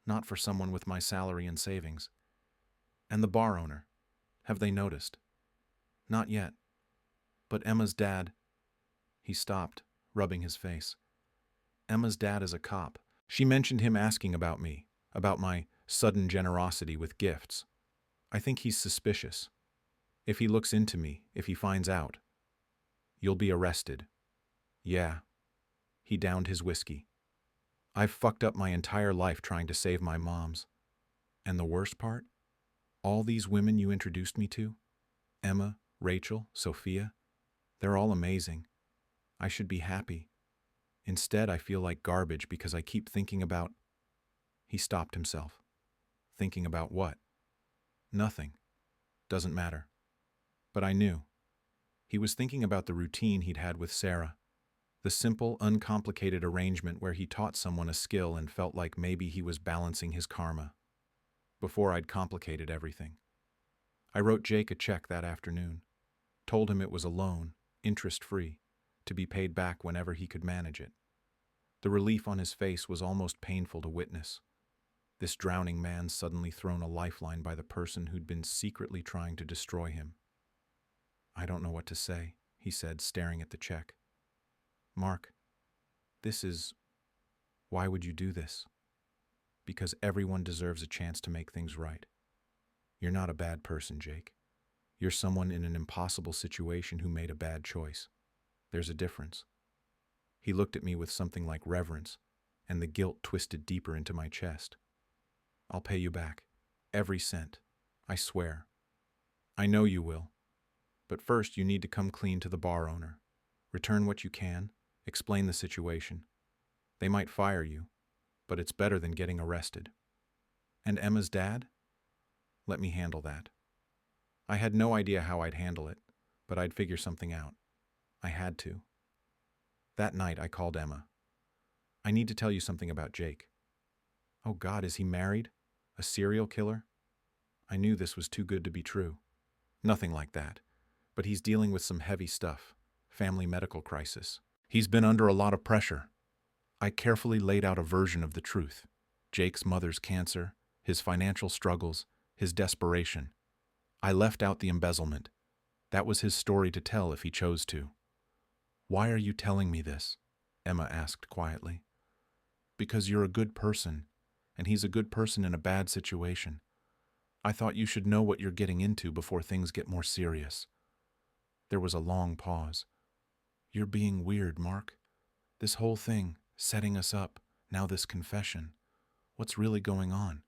Not for someone with my salary and savings. "And the bar owner? Have they noticed?" "Not yet. But Emma's dad..." He stopped, rubbing his face. "Emma's dad is a cop. She mentioned him asking about me, about my sudden generosity with gifts. I think he's suspicious. If he looks into me, if he finds out..." "You'll be arrested." "Yeah." He downed his whiskey. "I've fucked up my entire life trying to save my moms. And the worst part? All these women you introduced me to, Emma, Rachel, Sophia, they're all amazing. I should be happy. Instead, I feel like garbage because I keep thinking about..." He stopped himself. "Thinking about what?" "Nothing. Doesn't matter." But I knew. He was thinking about the routine he'd had with Sarah. The simple, uncomplicated arrangement where he taught someone a skill and felt like maybe he was balancing his karma. Before I'd complicated everything. I wrote Jake a check that afternoon. Told him it was a loan, interest-free, to be paid back whenever he could manage it. The relief on his face was almost painful to witness. This drowning man suddenly thrown a lifeline by the person who'd been secretly trying to destroy him. "I don't know what to say," he said, staring at the check. "Mark, this is... Why would you do this? Because everyone deserves a chance to make things right. You're not a bad person, Jake. You're someone in an impossible situation who made a bad choice. There's a difference." He looked at me with something like reverence, and the guilt twisted deeper into my chest. "I'll pay you back. Every cent. I swear." "I know you will. But first you need to come clean to the bar owner. Return what you can. Explain the situation. They might fire you, but it's better than getting arrested." "And Emma's dad?" "Let me handle that." I had no idea how I'd handle it, but I'd figure something out. I had to. That night I called Emma. I need to tell you something about Jake. Oh God, is he married? A serial killer? I knew this was too good to be true. Nothing like that. But he's dealing with some heavy stuff. Family medical crisis. He's been under a lot of pressure. I carefully laid out a version of the truth. Jake's mother's cancer, his financial struggles, his desperation. I left out the embezzlement. That was his story to tell if he chose to. Why are you telling me this? Emma asked quietly. Because you're a good person, and he's a good person in a bad situation. I thought you should know what you're getting into before things get more serious. There was a long pause. You're being weird, Mark. This whole thing, setting us up, now this confession. What's really going on?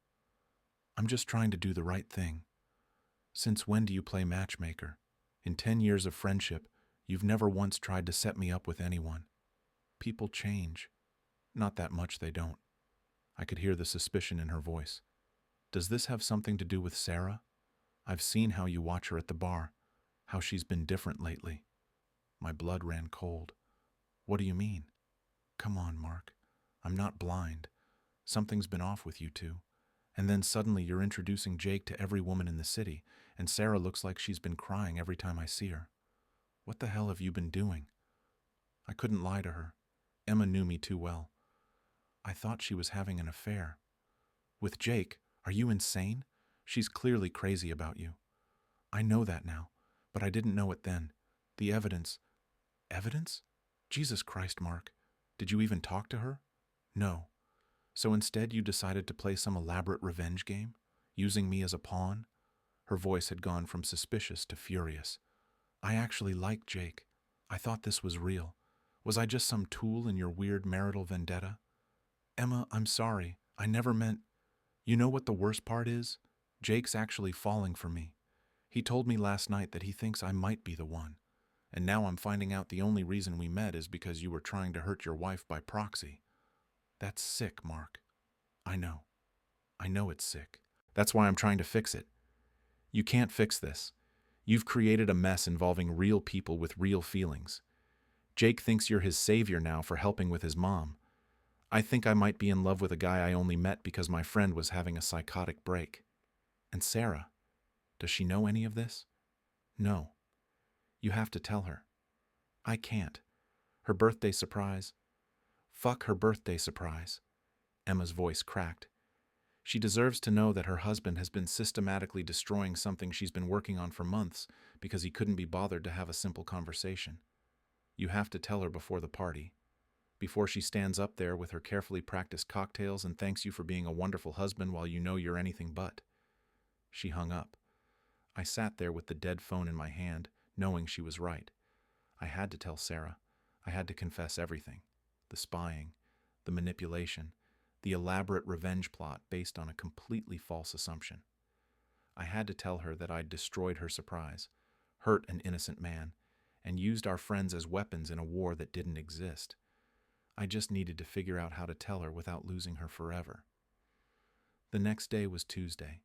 I'm just trying to do the right thing. Since when do you play matchmaker? In 10 years of friendship, you've never once tried to set me up with anyone. People change. Not that much they don't. I could hear the suspicion in her voice. Does this have something to do with Sarah? I've seen how you watch her at the bar, how she's been different lately. My blood ran cold. What do you mean? Come on, Mark. I'm not blind. Something's been off with you two. And then suddenly you're introducing Jake to every woman in the city, and Sarah looks like she's been crying every time I see her. What the hell have you been doing? I couldn't lie to her. Emma knew me too well. I thought she was having an affair. With Jake? Are you insane? She's clearly crazy about you. I know that now, but I didn't know it then. The evidence. Evidence? Jesus Christ, Mark. Did you even talk to her? No. So instead you decided to play some elaborate revenge game, using me as a pawn? Her voice had gone from suspicious to furious. I actually like Jake. I thought this was real. Was I just some tool in your weird marital vendetta? Emma, I'm sorry. I never meant... You know what the worst part is? Jake's actually falling for me. He told me last night that he thinks I might be the one. And now I'm finding out the only reason we met is because you were trying to hurt your wife by proxy. That's sick, Mark. I know. I know it's sick. That's why I'm trying to fix it. You can't fix this. You've created a mess involving real people with real feelings. Jake thinks you're his savior now for helping with his mom. I think I might be in love with a guy I only met because my friend was having a psychotic break. And Sarah, does she know any of this? No. You have to tell her. I can't. Her birthday surprise. Fuck her birthday surprise. Emma's voice cracked. She deserves to know that her husband has been systematically destroying something she's been working on for months because he couldn't be bothered to have a simple conversation. You have to tell her before the party. Before she stands up there with her carefully practiced cocktails and thanks you for being a wonderful husband while you know you're anything but. She hung up. I sat there with the dead phone in my hand, knowing she was right. I had to tell Sarah. I had to confess everything. The spying, the manipulation, the elaborate revenge plot based on a completely false assumption. I had to tell her that I'd destroyed her surprise, hurt an innocent man, and used our friends as weapons in a war that didn't exist. I just needed to figure out how to tell her without losing her forever. The next day was Tuesday.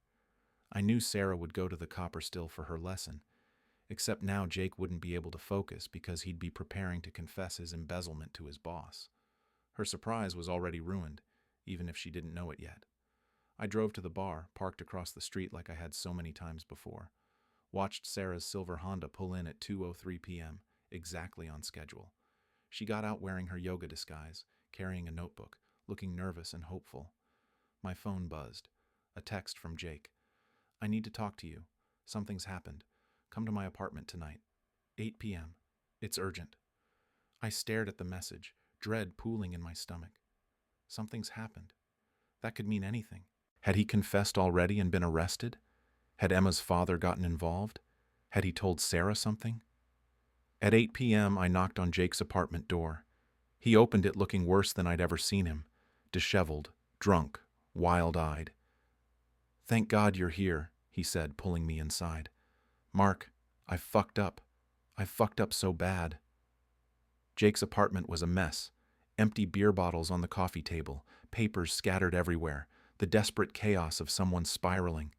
I knew Sarah would go to the copper still for her lesson, except now Jake wouldn't be able to focus because he'd be preparing to confess his embezzlement to his boss. Her surprise was already ruined, even if she didn't know it yet. I drove to the bar, parked across the street like I had so many times before, watched Sarah's silver Honda pull in at 2:03 p.m., exactly on schedule. She got out wearing her yoga disguise, carrying a notebook, looking nervous and hopeful. My phone buzzed. A text from Jake. I need to talk to you. Something's happened. Come to my apartment tonight. 8 p.m. It's urgent. I stared at the message, dread pooling in my stomach. Something's happened. That could mean anything. Had he confessed already and been arrested? Had Emma's father gotten involved? Had he told Sarah something? At 8 p.m., I knocked on Jake's apartment door. He opened it looking worse than I'd ever seen him. Disheveled, drunk, wild-eyed. Thank God you're here, he said, pulling me inside. Mark, I fucked up. I fucked up so bad. Jake's apartment was a mess. Empty beer bottles on the coffee table, papers scattered everywhere, the desperate chaos of someone spiraling.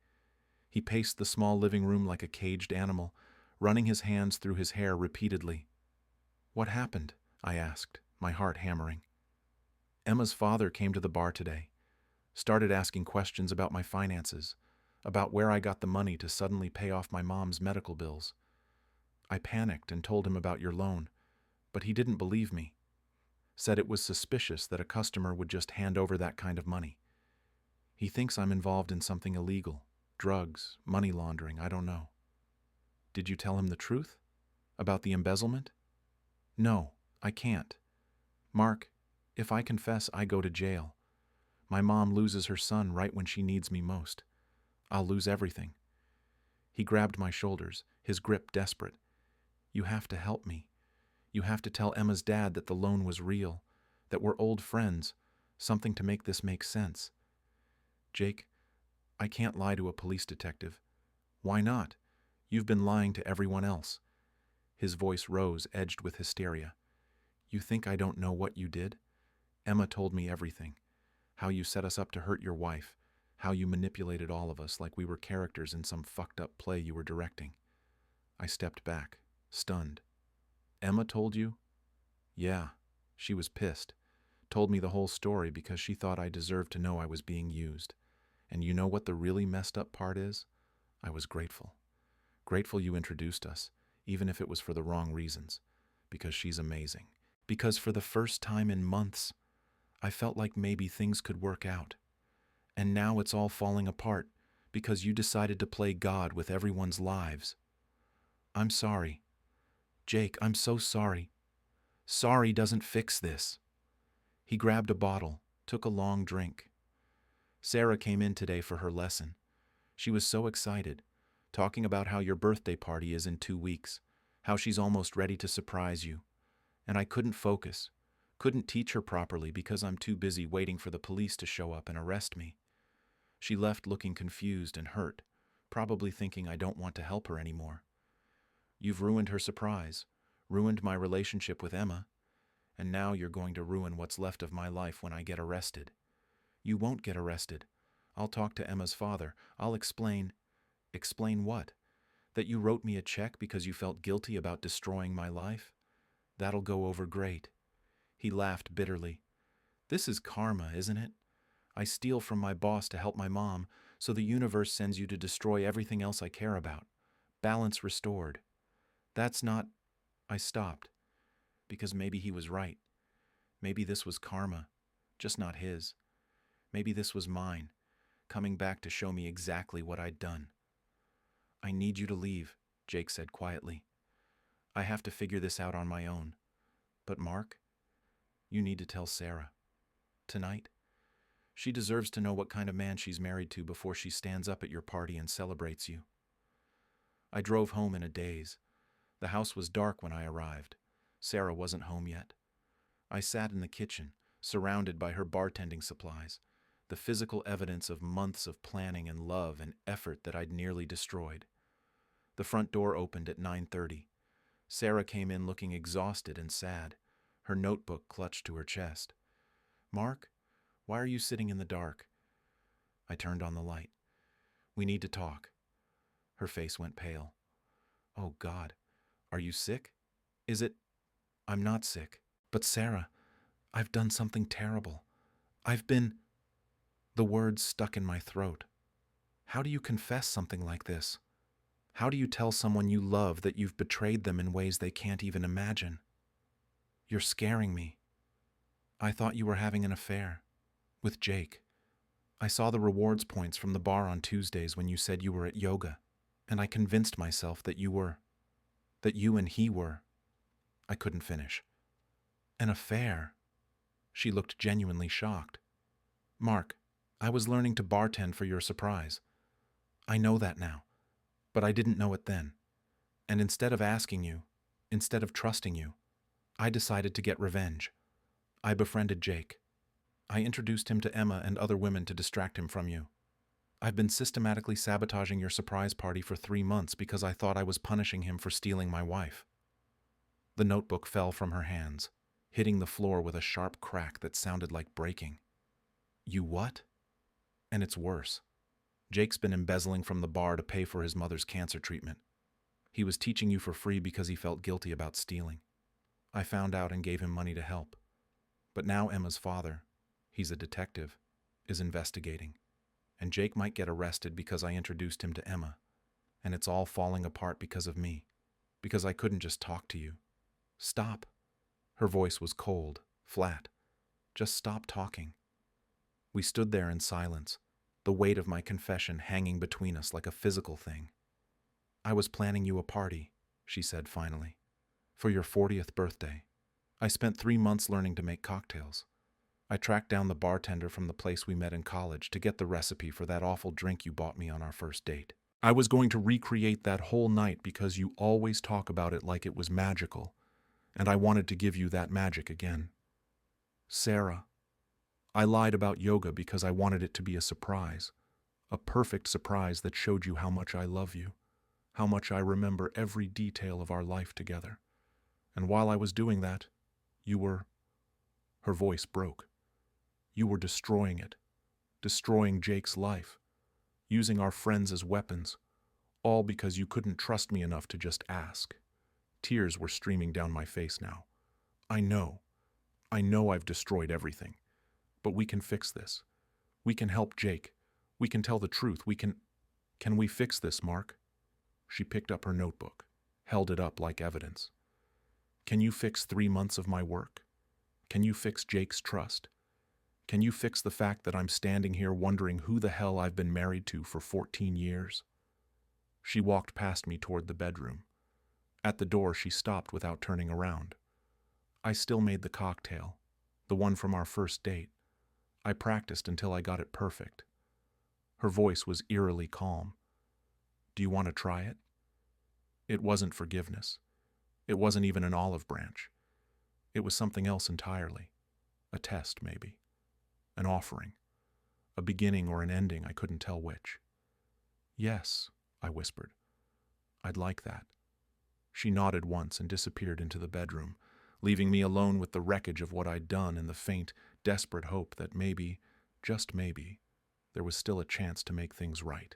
He paced the small living room like a caged animal, running his hands through his hair repeatedly. What happened? I asked, my heart hammering. Emma's father came to the bar today, started asking questions about my finances, about where I got the money to suddenly pay off my mom's medical bills. I panicked and told him about your loan, but he didn't believe me. Said it was suspicious that a customer would just hand over that kind of money. He thinks I'm involved in something illegal, drugs, money laundering, I don't know. Did you tell him the truth? About the embezzlement? No, I can't. Mark, if I confess, I go to jail. My mom loses her son right when she needs me most. I'll lose everything. He grabbed my shoulders, his grip desperate. You have to help me. You have to tell Emma's dad that the loan was real, that we're old friends, something to make this make sense. Jake, I can't lie to a police detective. Why not? You've been lying to everyone else. His voice rose, edged with hysteria. You think I don't know what you did? Emma told me everything. How you set us up to hurt your wife. How you manipulated all of us like we were characters in some fucked up play you were directing. I stepped back, stunned. Emma told you? Yeah, she was pissed. Told me the whole story because she thought I deserved to know I was being used. And you know what the really messed up part is? I was grateful. Grateful you introduced us, even if it was for the wrong reasons. Because she's amazing. Because for the first time in months, I felt like maybe things could work out. And now it's all falling apart because you decided to play God with everyone's lives. I'm sorry. Jake, I'm so sorry. Sorry doesn't fix this. He grabbed a bottle, took a long drink. Sarah came in today for her lesson. She was so excited, talking about how your birthday party is in 2 weeks, how she's almost ready to surprise you. And I couldn't focus, couldn't teach her properly because I'm too busy waiting for the police to show up and arrest me. She left looking confused and hurt, probably thinking I don't want to help her anymore. You've ruined her surprise, ruined my relationship with Emma, and now you're going to ruin what's left of my life when I get arrested. You won't get arrested. I'll talk to Emma's father. I'll explain. Explain what? That you wrote me a check because you felt guilty about destroying my life? That'll go over great. He laughed bitterly. This is karma, isn't it? I steal from my boss to help my mom, so the universe sends you to destroy everything else I care about. Balance restored. That's not... I stopped. Because maybe he was right. Maybe this was karma, just not his. Maybe this was mine, coming back to show me exactly what I'd done. I need you to leave, Jake said quietly. I have to figure this out on my own. But Mark, you need to tell Sarah. Tonight. She deserves to know what kind of man she's married to before she stands up at your party and celebrates you. I drove home in a daze. The house was dark when I arrived. Sarah wasn't home yet. I sat in the kitchen, surrounded by her bartending supplies, the physical evidence of months of planning and love and effort that I'd nearly destroyed. The front door opened at 9:30. Sarah came in looking exhausted and sad, her notebook clutched to her chest. Mark, why are you sitting in the dark? I turned on the light. We need to talk. Her face went pale. Oh God, are you sick? Is it? I'm not sick. But Sarah, I've done something terrible. I've been... The words stuck in my throat. How do you confess something like this? How do you tell someone you love that you've betrayed them in ways they can't even imagine? You're scaring me. I thought you were having an affair. With Jake. I saw the rewards points from the bar on Tuesdays when you said you were at yoga, and I convinced myself that you were. That you and he were. I couldn't finish. An affair? She looked genuinely shocked. Mark, I was learning to bartend for your surprise. I know that now, but I didn't know it then. And instead of asking you, instead of trusting you, I decided to get revenge. I befriended Jake. I introduced him to Emma and other women to distract him from you. I've been systematically sabotaging your surprise party for 3 months because I thought I was punishing him for stealing my wife. The notebook fell from her hands, hitting the floor with a sharp crack that sounded like breaking. You what? And it's worse. Jake's been embezzling from the bar to pay for his mother's cancer treatment. He was teaching you for free because he felt guilty about stealing. I found out and gave him money to help. But now Emma's father, He's a detective, is investigating, and Jake might get arrested because I introduced him to Emma, and it's all falling apart because of me, because I couldn't just talk to you. Stop. Her voice was cold, flat. Just stop talking. We stood there in silence, the weight of my confession hanging between us like a physical thing. I was planning you a party, she said finally, for your 40th birthday. I spent 3 months learning to make cocktails. I tracked down the bartender from the place we met in college to get the recipe for that awful drink you bought me on our first date. I was going to recreate that whole night because you always talk about it like it was magical, and I wanted to give you that magic again. Sarah, I lied about yoga because I wanted it to be a surprise, a perfect surprise that showed you how much I love you, how much I remember every detail of our life together. And while I was doing that, you were... Her voice broke. You were destroying it, destroying Jake's life, using our friends as weapons, all because you couldn't trust me enough to just ask. Tears were streaming down my face now. I know I've destroyed everything, but we can fix this. We can help Jake. We can tell the truth. Can we fix this, Mark? She picked up her notebook, held it up like evidence. Can you fix 3 months of my work? Can you fix Jake's trust? Can you fix the fact that I'm standing here wondering who the hell I've been married to for 14 years? She walked past me toward the bedroom. At the door, she stopped without turning around. I still made the cocktail, the one from our first date. I practiced until I got it perfect. Her voice was eerily calm. Do you want to try it? It wasn't forgiveness. It wasn't even an olive branch. It was something else entirely. A test, maybe. An offering. A beginning or an ending, I couldn't tell which. Yes, I whispered. I'd like that. She nodded once and disappeared into the bedroom, leaving me alone with the wreckage of what I'd done and the faint, desperate hope that maybe, just maybe, there was still a chance to make things right.